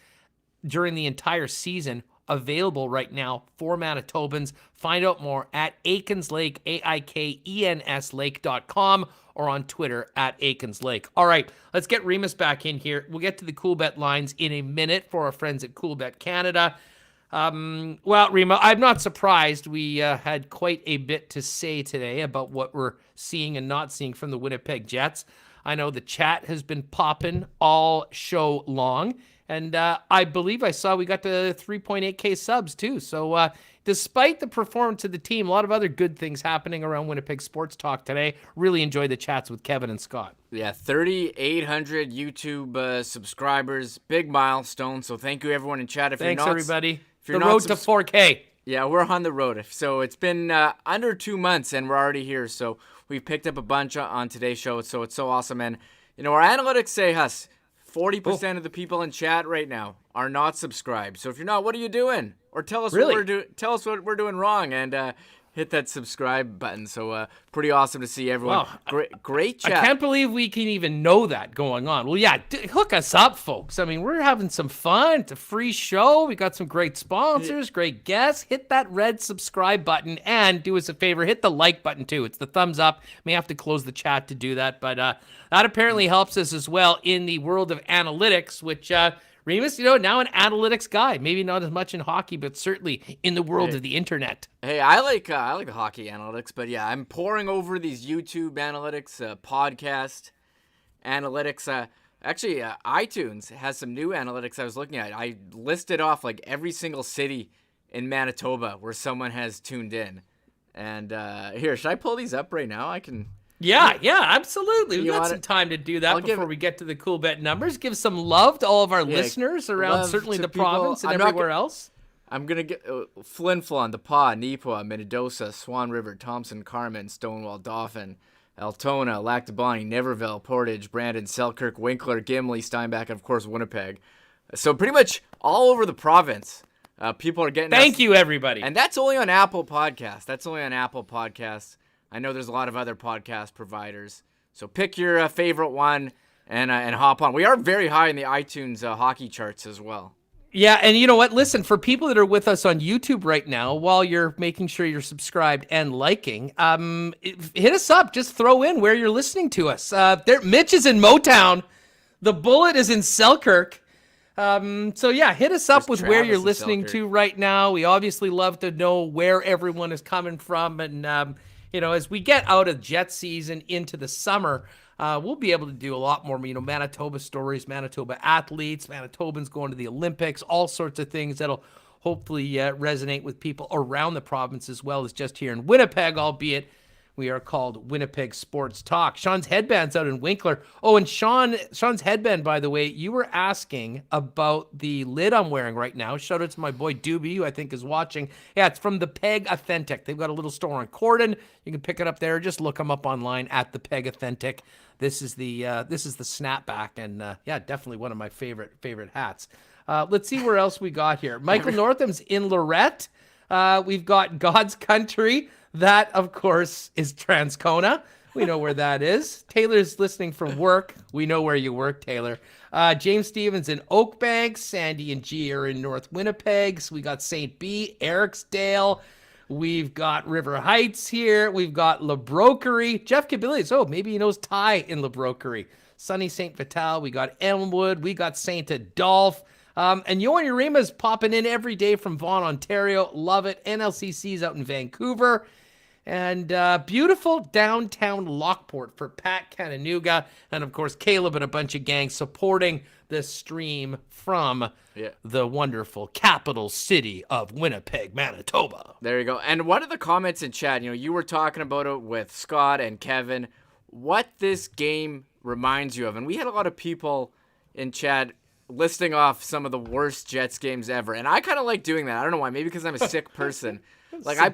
during the entire season available right now for Manitobans. Find out more at Aikens Lake, AIKENS Lake.com, or on Twitter at Aikens Lake. All right, let's get Remis back in here. We'll get to the CoolBet lines in a minute for our friends at CoolBet Canada. Well, Rima, I'm not surprised. We had quite a bit to say today about what we're seeing and not seeing from the Winnipeg Jets. I know the chat has been popping all show long, and I believe I saw we got to 3.8K subs too. So despite the performance of the team, a lot of other good things happening around Winnipeg Sports Talk today. Really enjoyed the chats with Kevin and Scott. Yeah, 3,800 YouTube subscribers. Big milestone. So thank you, everyone in chat. Thanks, everybody. The road to 4K. Yeah, we're on the road. So it's been under 2 months, and we're already here. So we've picked up a bunch on today's show. So it's so awesome. And, our analytics say, Huss, 40% of the people in chat right now are not subscribed. So if you're not, what are you doing? Or tell us tell us what we're doing wrong, and hit that subscribe button. So pretty awesome to see everyone. Wow. Great chat. I can't believe we can even know that going on. Well, yeah, hook us up, folks. I mean, we're having some fun. It's a free show. We got some great sponsors, great guests. Hit that red subscribe button, and do us a favor, hit the like button too. It's the thumbs up. May have to close the chat to do that, but that apparently helps us as well in the world of analytics, which Remis, now an analytics guy. Maybe not as much in hockey, but certainly in the world of the internet. Hey, I like the hockey analytics, but yeah, I'm poring over these YouTube analytics, podcast analytics. Actually, iTunes has some new analytics I was looking at. I listed off like every single city in Manitoba where someone has tuned in. And here, should I pull these up right now? I can... Yeah, absolutely. We've got some time to do that before we get to the CoolBet numbers. Give some love to all of our listeners around certainly the province and everywhere else. I'm going to get Flin Flon, The Paw, Neepawa, Minnedosa, Swan River, Thompson, Carmen, Stonewall, Dauphin, Altona, Lac du Bonnie, Niverville, Portage, Brandon, Selkirk, Winkler, Gimli, Steinbach, and of course Winnipeg. So pretty much all over the province. People are getting Thank you, everybody. And that's only on Apple Podcasts. I know there's a lot of other podcast providers. So pick your favorite one and hop on. We are very high in the iTunes hockey charts as well. Yeah, and you know what? Listen, for people that are with us on YouTube right now, while you're making sure you're subscribed and liking, hit us up. Just throw in where you're listening to us. Mitch is in Motown. The Bullet is in Selkirk. So yeah, hit us up with where you're listening to right now. We obviously love to know where everyone is coming from, and as we get out of Jet season into the summer, we'll be able to do a lot more, Manitoba stories, Manitoba athletes, Manitobans going to the Olympics, all sorts of things that'll hopefully resonate with people around the province as well as just here in Winnipeg, albeit we are called Winnipeg Sports Talk. Sean's headband's out in Winkler. Oh, and Sean's headband, by the way, you were asking about the lid I'm wearing right now. Shout out to my boy Doobie, who I think is watching. Yeah, it's from the Peg Authentic. They've got a little store on Corden. You can pick it up there. Just look them up online at the Peg Authentic. This is the snapback, and definitely one of my favorite hats. Let's see where else we got here. Michael Northam's in Lorette. We've got God's Country. That, of course, is Transcona. We know where that is. Taylor's listening from work. We know where you work, Taylor. James Stevens in Oakbank. Sandy and G are in North Winnipeg. So we got St. B, Ericsdale. We've got River Heights here. We've got La Broquerie. Jeff Kabilis. Oh, maybe he knows Ty in La Broquerie. Sunny St. Vital. We got Elmwood. We got St. Adolphe. And Yohan Urima's popping in every day from Vaughan, Ontario. Love it. NLCC's out in Vancouver. And beautiful downtown Lockport for Pat Cananuga. And, of course, Caleb and a bunch of gangs supporting the stream from the wonderful capital city of Winnipeg, Manitoba. There you go. And one of the comments in chat, you were talking about it with Scott and Kevin, what this game reminds you of. And we had a lot of people in chat listing off some of the worst Jets games ever. And I kind of like doing that. I don't know why. Maybe because I'm a sick person. Like I'm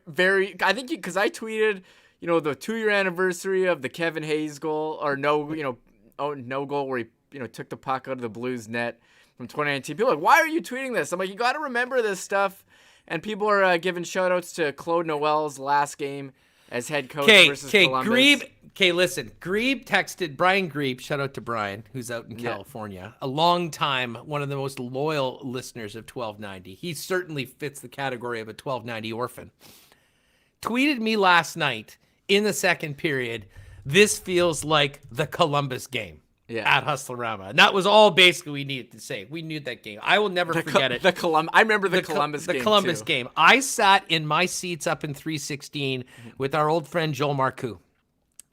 very, I think because I tweeted, the 2-year anniversary of the Kevin Hayes goal no goal where he, took the puck out of the Blues net from 2019. People are like, why are you tweeting this? I'm like, you got to remember this stuff. And people are giving shout outs to Claude Noel's last game as head coach versus Columbus. Grebe texted Brian Grebe, shout out to Brian, who's out in California, a long time, one of the most loyal listeners of 1290. He certainly fits the category of a 1290 orphan. Tweeted me last night in the second period, this feels like the Columbus game at Hustlerama. And that was all basically we needed to say. We knew that game. I will never forget it. I remember the Columbus game. The Columbus game. I sat in my seats up in 316 with our old friend Joel Marcoux.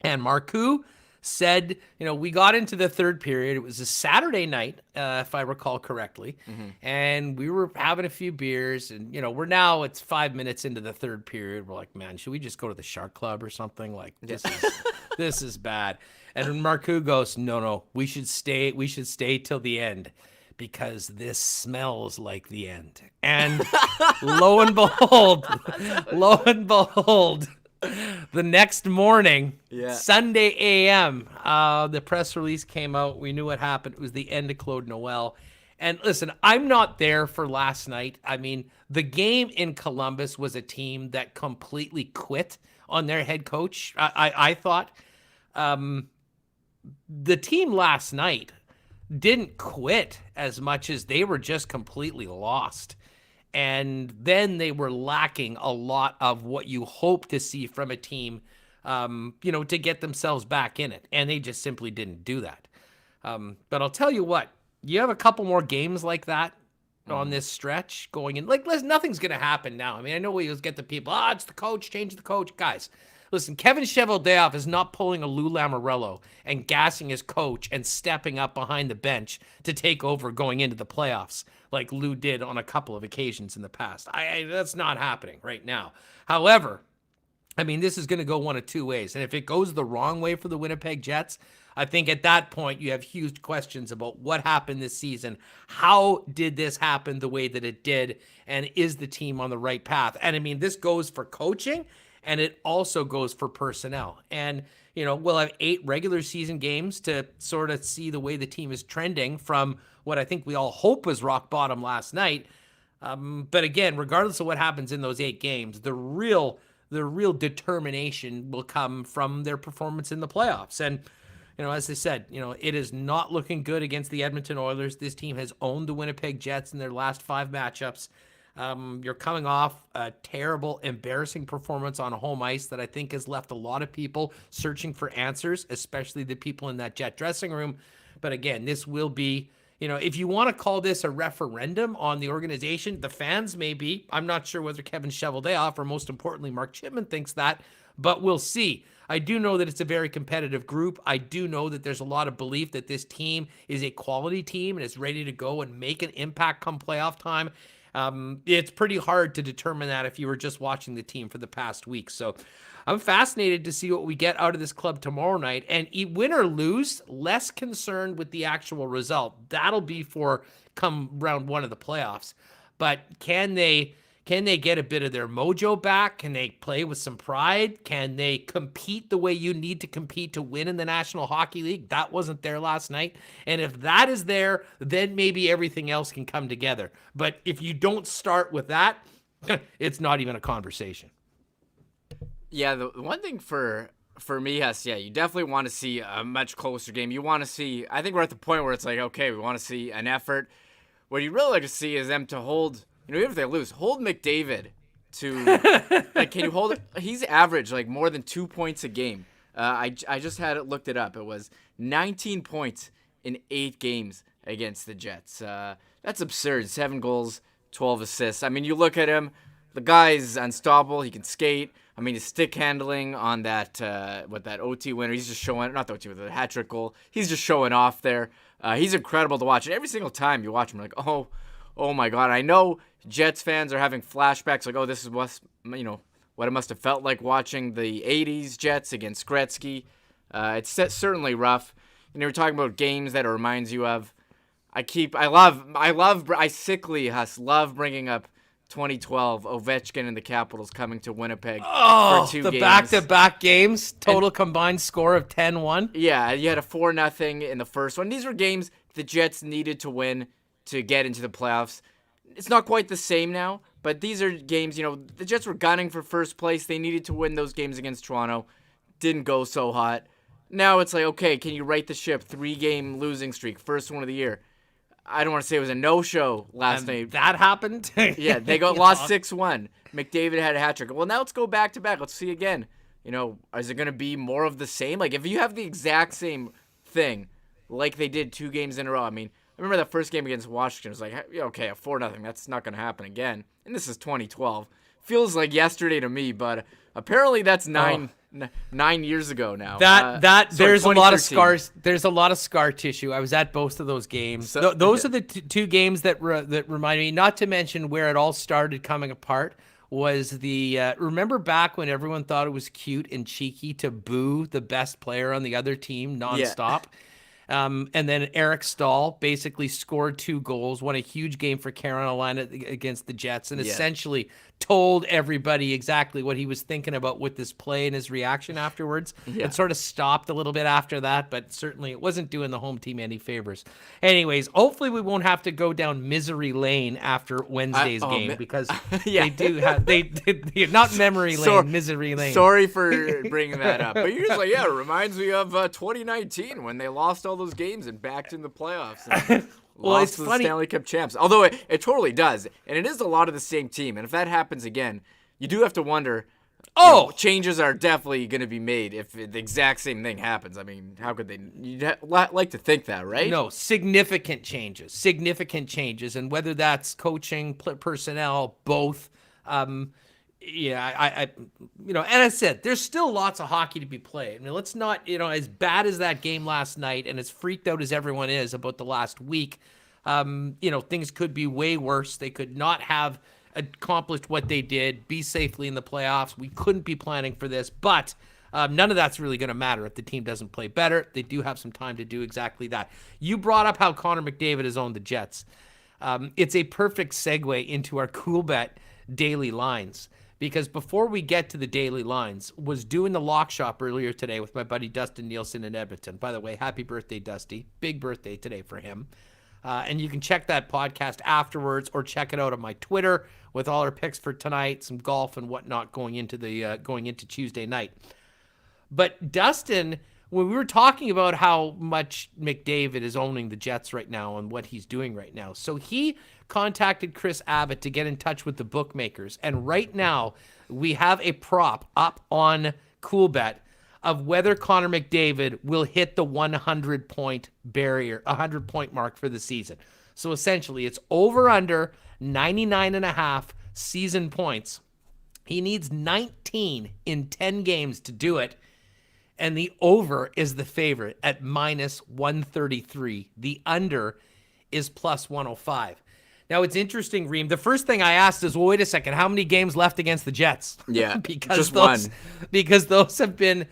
And Marcoux said, we got into the third period. It was a Saturday night, if I recall correctly. And we were having a few beers. And, it's 5 minutes into the third period. We're like, man, should we just go to the Shark Club or something? Like, this is bad. And Marcoux goes, no, we should stay till the end because this smells like the end. And lo and behold, the next morning, Sunday a.m., the press release came out. We knew what happened. It was the end of Claude Noel. And listen, I'm not there for last night. I mean, the game in Columbus was a team that completely quit on their head coach. I thought the team last night didn't quit as much as they were just completely lost. And then they were lacking a lot of what you hope to see from a team, to get themselves back in it. And they just simply didn't do that. But I'll tell you what, you have a couple more games like that on this stretch going in. Like, nothing's going to happen now. I mean, I know we always get the people, it's the coach, change the coach. Guys, listen, Kevin Cheveldayoff is not pulling a Lou Lamoriello and gassing his coach and stepping up behind the bench to take over going into the playoffs like Lou did on a couple of occasions in the past. That's not happening right now. However, I mean, this is going to go one of two ways. And if it goes the wrong way for the Winnipeg Jets, I think at that point you have huge questions about what happened this season. How did this happen the way that it did? And is the team on the right path? And I mean, this goes for coaching and it also goes for personnel. And, we'll have 8 regular season games to sort of see the way the team is trending from what I think we all hope was rock bottom last night. But again, regardless of what happens in those 8 games, the real determination will come from their performance in the playoffs. And, as I said, it is not looking good against the Edmonton Oilers. This team has owned the Winnipeg Jets in their last 5 matchups. You're coming off a terrible, embarrassing performance on home ice that I think has left a lot of people searching for answers, especially the people in that Jet dressing room. But again, this will be, if you want to call this a referendum on the organization, the fans may be. I'm not sure whether Kevin Cheveldayoff or most importantly, Mark Chipman thinks that, but we'll see. I do know that it's a very competitive group. I do know that there's a lot of belief that this team is a quality team and is ready to go and make an impact come playoff time. It's pretty hard to determine that if you were just watching the team for the past week. So I'm fascinated to see what we get out of this club tomorrow night. And win or lose, less concerned with the actual result. That'll be for come round 1 of the playoffs. But can they get a bit of their mojo back? Can they play with some pride? Can they compete the way you need to compete to win in the National Hockey League? That wasn't there last night. And if that is there, then maybe everything else can come together. But if you don't start with that, it's not even a conversation. Yeah, the one thing for me, yes, you definitely want to see a much closer game. You want to see, I think we're at the point where it's like, okay, we want to see an effort. What you really like to see is them to hold, even if they lose, hold McDavid to like, can you hold it? He's averaged like more than 2 points a game. I just looked it up. It was 19 points in 8 games against the Jets. That's absurd. 7 goals, 12 assists. I mean, you look at him, the guy's unstoppable. He can skate. I mean, his stick handling on that that OT winner, he's just showing, not the OT, but the hat trick goal. He's just showing off there. He's incredible to watch. And every single time you watch him, like, oh my God. I know Jets fans are having flashbacks, like, oh, this is what it must have felt like watching the 80s Jets against Gretzky. It's certainly rough. And you're talking about games that it reminds you of. I sickly love bringing up 2012 Ovechkin and the Capitals coming to Winnipeg for 2 games. The back-to-back games, total combined score of 10-1. Yeah, you had a 4-0 in the first one. These were games the Jets needed to win to get into the playoffs. It's not quite the same now, but these are games, the Jets were gunning for first place. They needed to win those games against Toronto. Didn't go so hot. Now it's like, okay, can you right the ship? 3-game losing streak, first one of the year. I don't want to say it was a no-show last night. That happened? Yeah, they lost 6-1. McDavid had a hat trick. Well, now let's go back-to-back. Let's see again. Is it going to be more of the same? Like, if you have the exact same thing like they did 2 games in a row, I mean, I remember that first game against Washington. It was like, okay, a 4-0. That's not going to happen again. And this is 2012. Feels like yesterday to me, but apparently that's 9 years ago now. There's a lot of scars. There's a lot of scar tissue. I was at both of those games. Those are the 2 games that remind me. Not to mention where it all started coming apart was the remember back when everyone thought it was cute and cheeky to boo the best player on the other team nonstop. Yeah. And then Eric Stahl basically scored 2 goals, won a huge game for Carolina against the Jets, and essentially told everybody exactly what he was thinking about with this play and his reaction afterwards. It sort of stopped a little bit after that, but certainly it wasn't doing the home team any favors. Anyways, hopefully we won't have to go down misery lane after Wednesday's game because they do have not memory lane, misery lane. Sorry for bringing that up, but you're just like, it reminds me of 2019 when they lost all those games and backed in the playoffs. Well, lost it's to the funny. Stanley Cup champs. Although it totally does, and it is a lot of the same team. And if that happens again, you do have to wonder. Changes are definitely going to be made if the exact same thing happens. I mean, how could they? You'd like to think that, right? No, significant changes, and whether that's coaching, personnel, both. And I said, there's still lots of hockey to be played. I mean, let's not, as bad as that game last night and as freaked out as everyone is about the last week, things could be way worse. They could not have accomplished what they did, be safely in the playoffs. We couldn't be planning for this, but none of that's really going to matter if the team doesn't play better. They do have some time to do exactly that. You brought up how Connor McDavid has owned the Jets. It's a perfect segue into our Cool Bet daily lines. Because before we get to the daily lines, was doing the lock shop earlier today with my buddy Dustin Nielsen in Edmonton. By the way, happy birthday, Dusty. Big birthday today for him. And you can check that podcast afterwards or check it out on my Twitter with all our picks for tonight, some golf and whatnot going into Tuesday night. But Dustin, when we were talking about how much McDavid is owning the Jets right now and what he's doing right now, so he contacted Chris Abbott to get in touch with the bookmakers. And right now, we have a prop up on CoolBet of whether Connor McDavid will hit the 100-point barrier, 100-point mark for the season. So essentially, it's over under 99.5 season points. He needs 19 in 10 games to do it. And the over is the favorite at minus 133. The under is plus 105. Now, it's interesting, Reem. The first thing I asked is, well, wait a second, how many games left against the Jets? Yeah, because just one. Because those have been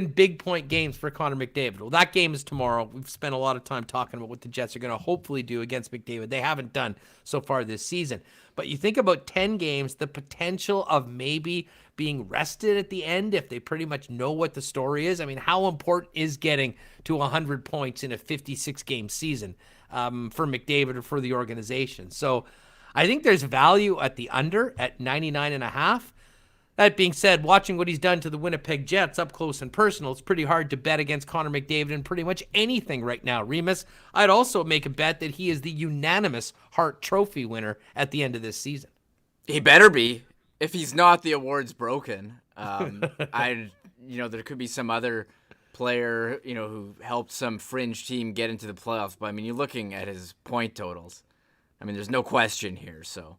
big point games for Connor McDavid. Well, that game is tomorrow. We've spent a lot of time talking about what the Jets are going to hopefully do against McDavid. They haven't done so far this season. But you think about 10 games, the potential of maybe being rested at the end if they pretty much know what the story is. I mean, how important is getting to 100 points in a 56-game season for McDavid or for the organization? So I think there's value at the under at 99.5. That being said, watching what he's done to the Winnipeg Jets up close and personal, it's pretty hard to bet against Connor McDavid in pretty much anything right now. Remis, I'd also make a bet that he is the unanimous Hart Trophy winner at the end of this season. He better be. if he's not, the award's broken. There could be some other player, who helped some fringe team get into the playoffs. But I mean, you're looking at his point totals. I mean, there's no question here. So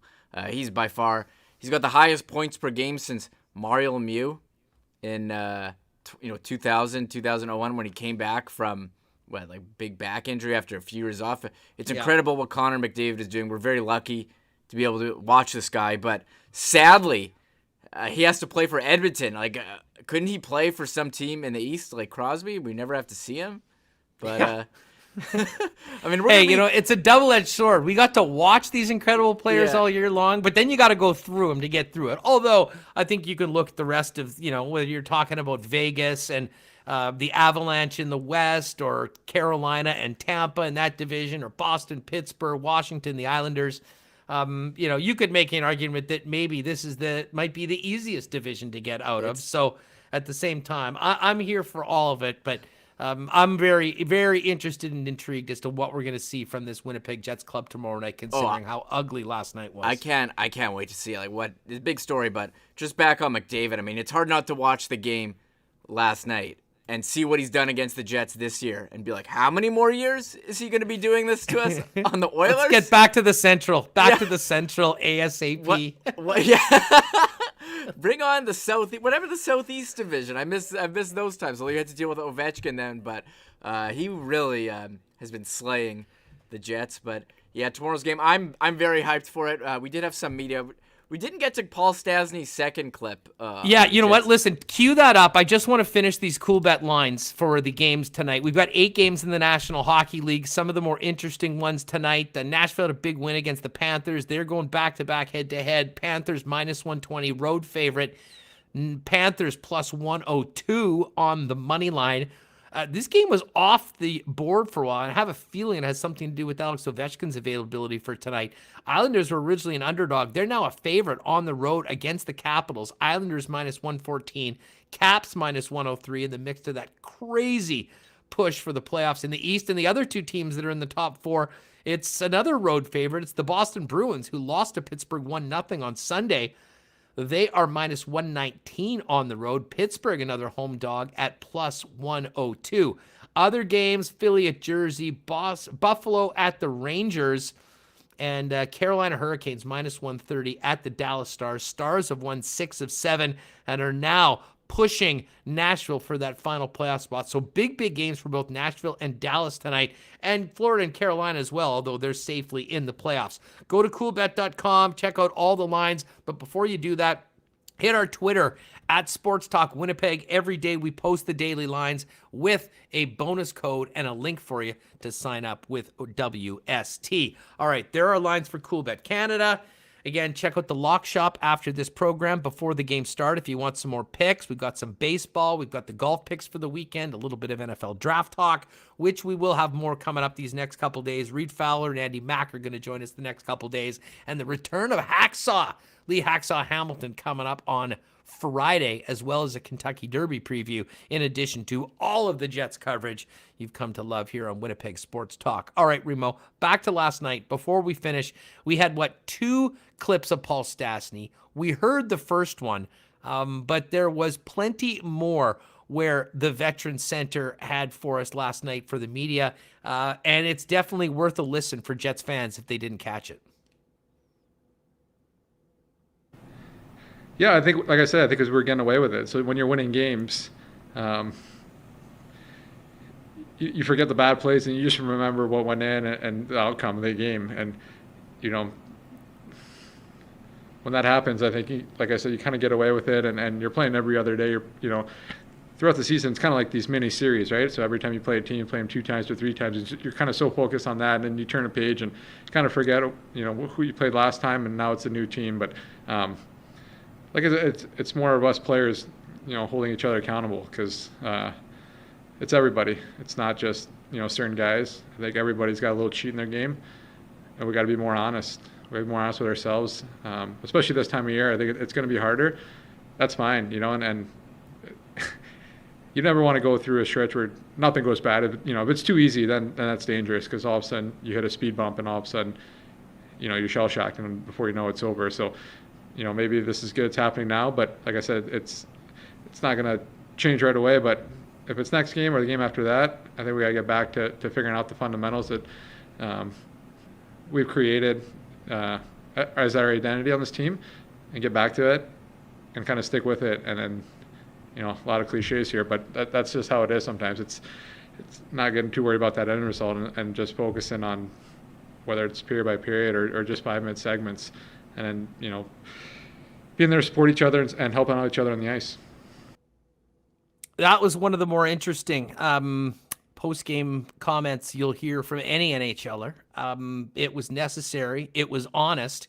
he's got the highest points per game since Mario Lemieux in 2001 when he came back from big back injury after a few years off. It's incredible what Connor McDavid is doing. We're very lucky to be able to watch this guy, but sadly, he has to play for Edmonton. Couldn't he play for some team in the East like Crosby? We never have to see him. But I mean, it's a double-edged sword. We got to watch these incredible players all year long, but then you got to go through them to get through it. Although I think you can look at the rest of, whether you're talking about Vegas and the Avalanche in the West, or Carolina and Tampa in that division, or Boston, Pittsburgh, Washington, the Islanders. You could make an argument that maybe this might be the easiest division to get out of. So at the same time, I'm here for all of it, but I'm very, very interested and intrigued as to what we're going to see from this Winnipeg Jets club tomorrow night, considering how ugly last night was. I can't wait to see what the big story. But just back on McDavid, I mean, it's hard not to watch the game last night and see what he's done against the Jets this year and be like, how many more years is he going to be doing this to us on the Oilers? Let's get back to the Central. To the Central ASAP. Bring on the whatever the Southeast division. I miss those times. Well, you had to deal with Ovechkin then, but he really has been slaying the Jets. But yeah, tomorrow's game, I'm very hyped for it. We did have some media. We didn't get to Paul Stastny's second clip. You know what? Listen, cue that up. I just want to finish these cool bet lines for the games tonight. We've got 8 games in the National Hockey League. Some of the more interesting ones tonight. The Nashville had a big win against the Panthers. They're going back-to-back head-to-head. Panthers -120, road favorite. Panthers +102 on the money line. This game was off the board for a while, and I have a feeling it has something to do with Alex Ovechkin's availability for tonight. Islanders were originally an underdog. They're now a favorite on the road against the Capitals. Islanders -114, Caps -103 in the mix of that crazy push for the playoffs in the East. And the other two teams that are in the top 4, it's another road favorite. It's the Boston Bruins, who lost to Pittsburgh 1-0 on Sunday. They are -119 on the road. Pittsburgh, another home dog, at +102. Other games, Philly at Jersey, Buffalo at the Rangers, and Carolina Hurricanes -130 at the Dallas Stars. Stars have won 6 of 7 and are now pushing Nashville for that final playoff spot. So big games for both Nashville and Dallas tonight, and Florida and Carolina as well, although they're safely in the playoffs. Go to coolbet.com, check out all the lines. But before you do that, hit our Twitter at Sports Talk Winnipeg. Every day we post the daily lines with a bonus code and a link for you to sign up with WST. All right, there are lines for Coolbet Canada. Again, check out the Lock Shop after this program before the game start if you want some more picks. We've got some baseball. We've got the golf picks for the weekend, a little bit of NFL draft talk, which we will have more coming up these next couple days. Reed Fowler and Andy Mack are going to join us the next couple days. And the return of Hacksaw, Lee Hacksaw Hamilton, coming up on Friday, as well as a Kentucky Derby preview, in addition to all of the Jets coverage you've come to love here on Winnipeg Sports Talk. All right, Remo, back to last night. Before we finish, we had, 2 clips of Paul Stastny. We heard the first one, but there was plenty more where the veteran center had for us last night for the media, and it's definitely worth a listen for Jets fans if they didn't catch it. Yeah, I think, like I said, because we're getting away with it. So when you're winning games, you forget the bad plays and you just remember what went in and the outcome of the game. And, when that happens, I think, like I said, you kind of get away with it, and you're playing every other day. Throughout the season, it's kind of like these mini series, right? So every time you play a team, you play them 2 times or 3 times. You're kind of so focused on that, and then you turn a page and kind of forget, who you played last time, and now it's a new team. But it's more of us players, holding each other accountable, because it's everybody. It's not just certain guys. I think everybody's got a little cheat in their game, and we got to be more honest. We got to be more honest with ourselves, especially this time of year. I think it's going to be harder. That's fine, and you never want to go through a stretch where nothing goes bad. If it's too easy, then that's dangerous, because all of a sudden you hit a speed bump, and all of a sudden, you're shell shocked, and before you know it's over. So maybe this is good, it's happening now, but like I said, it's not going to change right away. But if it's next game or the game after that, I think we got to get back to figuring out the fundamentals that we've created as our identity on this team, and get back to it and kind of stick with it. And then, a lot of cliches here, but that's just how it is sometimes. It's not getting too worried about that end result and just focusing on whether it's period by period or just 5-minute segments, and then, being there to support each other and helping out each other on the ice. That was one of the more interesting post-game comments you'll hear from any NHLer. It was necessary. It was honest.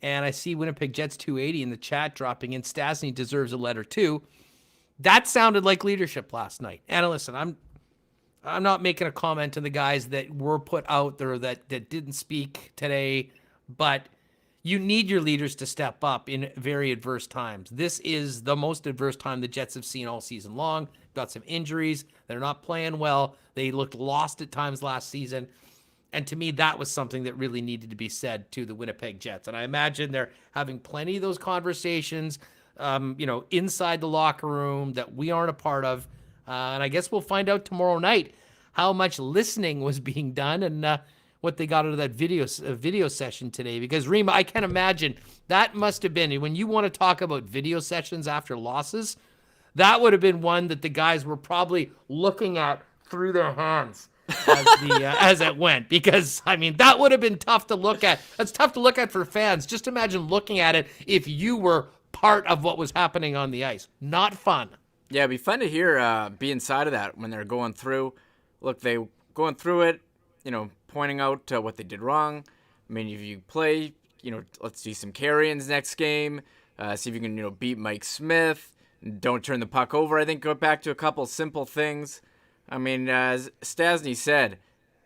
And I see Winnipeg Jets 280 in the chat dropping in. Stastny deserves a letter too. That sounded like leadership last night. And listen, I'm not making a comment to the guys that were put out there that didn't speak today, but you need your leaders to step up in very adverse times. This is the most adverse time the Jets have seen all season long. Got some injuries. They're not playing well. They looked lost at times last season. And to me, that was something that really needed to be said to the Winnipeg Jets. And I imagine they're having plenty of those conversations, inside the locker room that we aren't a part of. And I guess we'll find out tomorrow night how much listening was being done and what they got out of that video session today. Because, Rima, I can imagine that must have been, when you want to talk about video sessions after losses, that would have been one that the guys were probably looking at through their hands as it went. Because, that would have been tough to look at. That's tough to look at for fans. Just imagine looking at it if you were part of what was happening on the ice. Not fun. Yeah, it'd be fun to hear, be inside of that when they're going through. Look, they going through it, pointing out what they did wrong. If you play, let's see some carry-ins next game. See if you can, beat Mike Smith. Don't turn the puck over. I think go back to a couple simple things. As Stastny said,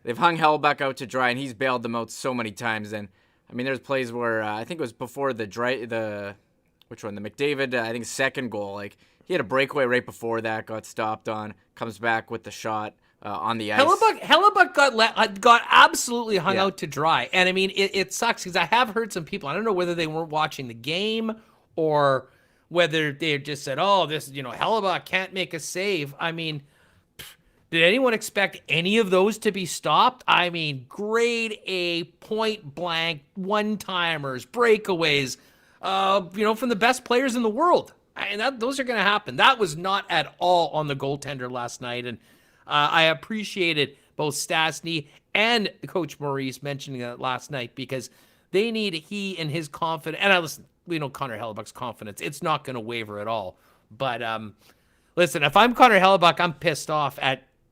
they've hung Hellebuyck out to dry, and he's bailed them out so many times. And, there's plays where I think it was before the McDavid, I think second goal. He had a breakaway right before that, got stopped on, comes back with the shot on the ice. Hellebuyck got absolutely hung out to dry. And it sucks because I have heard some people, I don't know whether they weren't watching the game or whether they just said, Hellebuyck can't make a save. Did anyone expect any of those to be stopped? Grade A, point blank, one-timers, breakaways, from the best players in the world. Those are going to happen. That was not at all on the goaltender last night. And I appreciated both Stastny and Coach Maurice mentioning that last night because they need he and his confidence. And listen, we know Connor Hellebuck's confidence. It's not going to waver at all. But listen, if I'm Connor Hellebuyck, I'm pissed off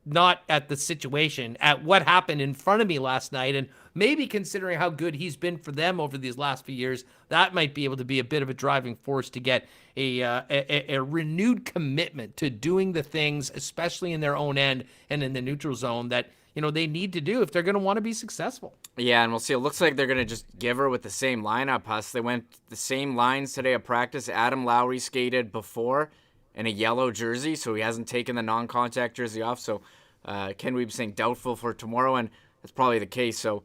not at the situation, at what happened in front of me last night. And maybe considering how good he's been for them over these last few years, that might be able to be a bit of a driving force to get a renewed commitment to doing the things, especially in their own end and in the neutral zone, that they need to do if they're going to want to be successful. Yeah, and we'll see. It looks like they're going to just give her with the same lineup, Huss. They went the same lines today at practice. Adam Lowry skated before in a yellow jersey, so he hasn't taken the non-contact jersey off. So Ken Weeb saying doubtful for tomorrow, and that's probably the case. So,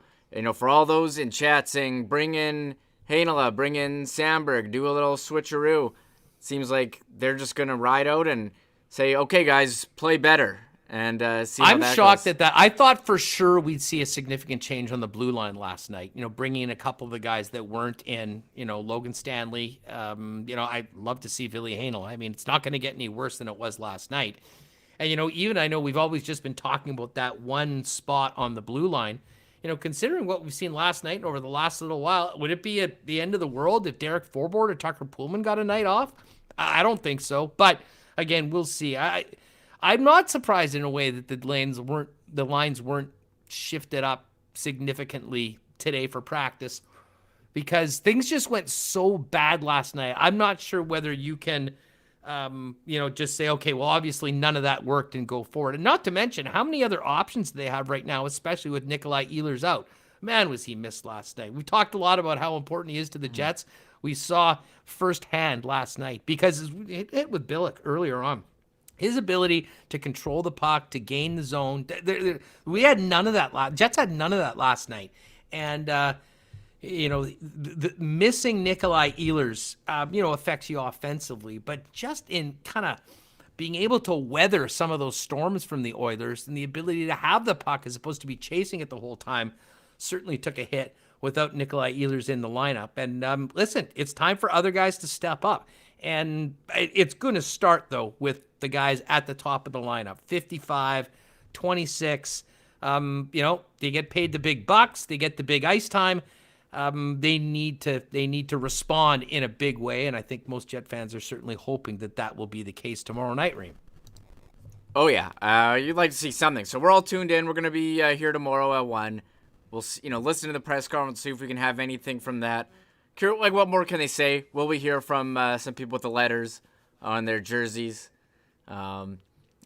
for all those in chat saying bring in Heinola, bring in Sandberg, do a little switcheroo, seems like they're just going to ride out and say, okay, guys, play better. And see how I'm that shocked goes. at that. I thought for sure we'd see a significant change on the blue line last night. Bringing in a couple of the guys that weren't in. Logan Stanley. I'd love to see Ville Heinola. It's not going to get any worse than it was last night. And even I know we've always just been talking about that one spot on the blue line. Considering what we've seen last night and over the last little while, would it be at the end of the world if Derek Forbort or Tucker Poolman got a night off? I don't think so. But again, we'll see. I'm not surprised in a way that the lines weren't shifted up significantly today for practice, because things just went so bad last night. I'm not sure whether you can, just say, okay, well, obviously none of that worked and go forward. And not to mention how many other options they have right now, especially with Nikolai Ehlers out. Man, was he missed last night. We talked a lot about how important he is to the Jets. We saw firsthand last night because it hit with Billeck earlier on. His ability to control the puck, to gain the zone. We had none of that. Jets had none of that last night. And, the missing Nikolai Ehlers, affects you offensively, but just in kind of being able to weather some of those storms from the Oilers and the ability to have the puck as opposed to be chasing it the whole time certainly took a hit without Nikolai Ehlers in the lineup. And listen, it's time for other guys to step up. And it's going to start, though, with the guys at the top of the lineup, 55, 26. They get paid the big bucks. They get the big ice time. They need to respond in a big way, and I think most Jet fans are certainly hoping that will be the case tomorrow night, Reem. Oh yeah, you'd like to see something. So we're all tuned in. We're gonna be here tomorrow at 1. We'll listen to the press conference, see if we can have anything from that. Like, what more can they say? Will we hear from some people with the letters on their jerseys?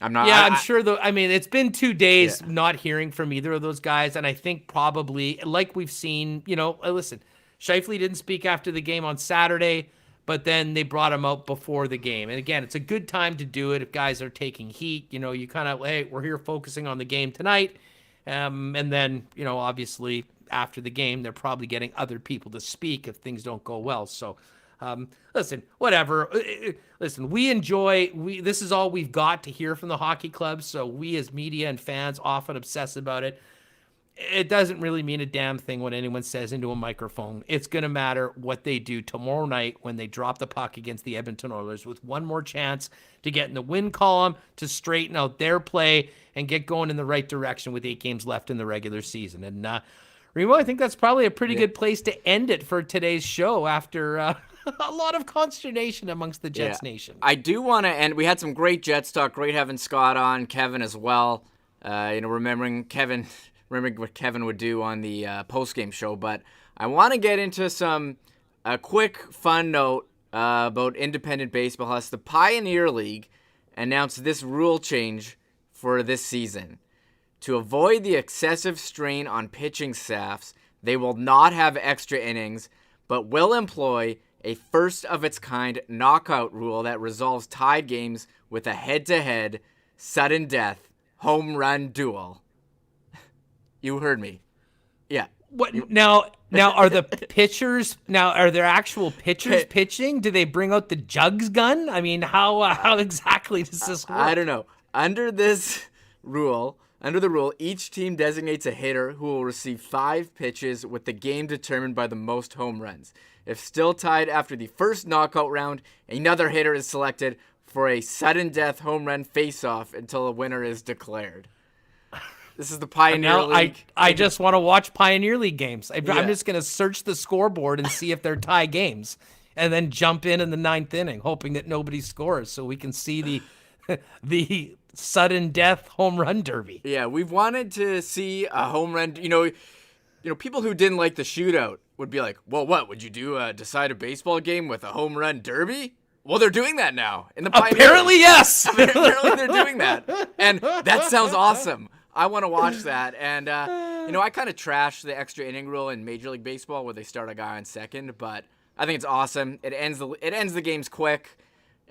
I'm not. Yeah, I'm sure. It's been 2 days not hearing from either of those guys, and I think probably, like we've seen, listen, Scheifele didn't speak after the game on Saturday, but then they brought him out before the game. And again, it's a good time to do it if guys are taking heat. You kind of, hey, we're here focusing on the game tonight, and then, obviously after the game, they're probably getting other people to speak if things don't go well. So. Listen, whatever. Listen, this is all we've got to hear from the hockey clubs. So we as media and fans often obsess about it. It doesn't really mean a damn thing what anyone says into a microphone. It's going to matter what they do tomorrow night when they drop the puck against the Edmonton Oilers with one more chance to get in the win column, to straighten out their play and get going in the right direction with 8 games left in the regular season. And, Remo, I think that's probably a pretty good place to end it for today's show after a lot of consternation amongst the Jets Nation. I do want to end. We had some great Jets talk. Great having Scott on, Kevin as well. Remembering what Kevin would do on the post-game show. But I want to get into a quick fun note about independent baseball. The Pioneer League announced this rule change for this season. To avoid the excessive strain on pitching staffs, they will not have extra innings, but will employ a first-of-its-kind knockout rule that resolves tied games with a head-to-head, sudden death, home run duel. You heard me. Yeah. What now are the pitchers are there actual pitchers pitching? Do they bring out the jugs gun? I mean, how exactly does this work? I don't know. Under the rule, each team designates a hitter who will receive 5 pitches with the game determined by the most home runs. If still tied after the first knockout round, another hitter is selected for a sudden death home run face-off until a winner is declared. This is the Pioneer League. I just want to watch Pioneer League games. I'm just going to search the scoreboard and see if they're tie games and then jump in the 9th inning, hoping that nobody scores so we can see the sudden death home run derby. Yeah, we've wanted to see a home run. People who didn't like the shootout would be like, well, what would you decide a baseball game with a home run derby? Well, they're doing that now in the Pioneer Apparently, yes. Apparently, they're doing that, and that sounds awesome. I want to watch that. And I kind of trash the extra inning rule in Major League Baseball where they start a guy on second, but I think it's awesome. It ends the games quick.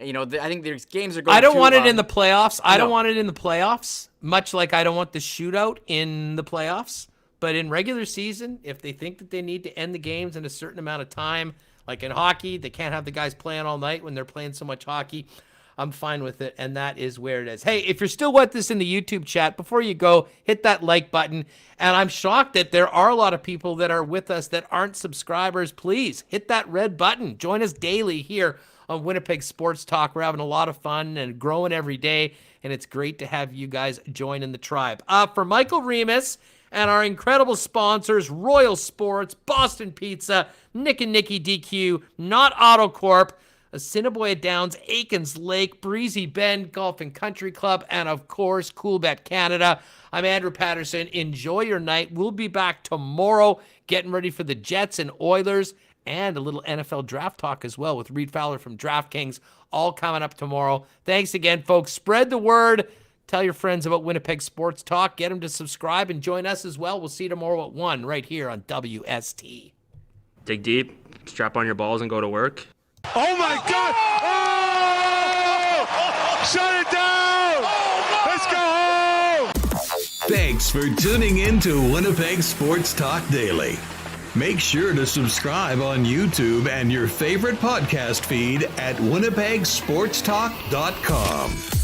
I think these games are going. I don't want it in the playoffs. I don't want it in the playoffs. Much like I don't want the shootout in the playoffs. But in regular season, if they think that they need to end the games in a certain amount of time, like in hockey, they can't have the guys playing all night when they're playing so much hockey. I'm fine with it, and that is where it is. Hey, if you're still with us in the YouTube chat, before you go, hit that like button. And I'm shocked that there are a lot of people that are with us that aren't subscribers. Please hit that red button. Join us daily here on Winnipeg Sports Talk. We're having a lot of fun and growing every day, and it's great to have you guys join in the tribe. For Michael Remis and our incredible sponsors, Royal Sports, Boston Pizza, Nick and Nicky DQ, Not AutoCorp, Assiniboia Downs, Aikens Lake, Breezy Bend Golf and Country Club, and of course, Coolbet Canada. I'm Andrew Paterson. Enjoy your night. We'll be back tomorrow getting ready for the Jets and Oilers and a little NFL draft talk as well with Reed Fowler from DraftKings, all coming up tomorrow. Thanks again, folks. Spread the word. Tell your friends about Winnipeg Sports Talk. Get them to subscribe and join us as well. We'll see you tomorrow at 1 right here on WST. Dig deep, strap on your balls, and go to work. Oh, my God! Oh! Shut it down! Let's go home! Thanks for tuning in to Winnipeg Sports Talk Daily. Make sure to subscribe on YouTube and your favorite podcast feed at winnipegsportstalk.com.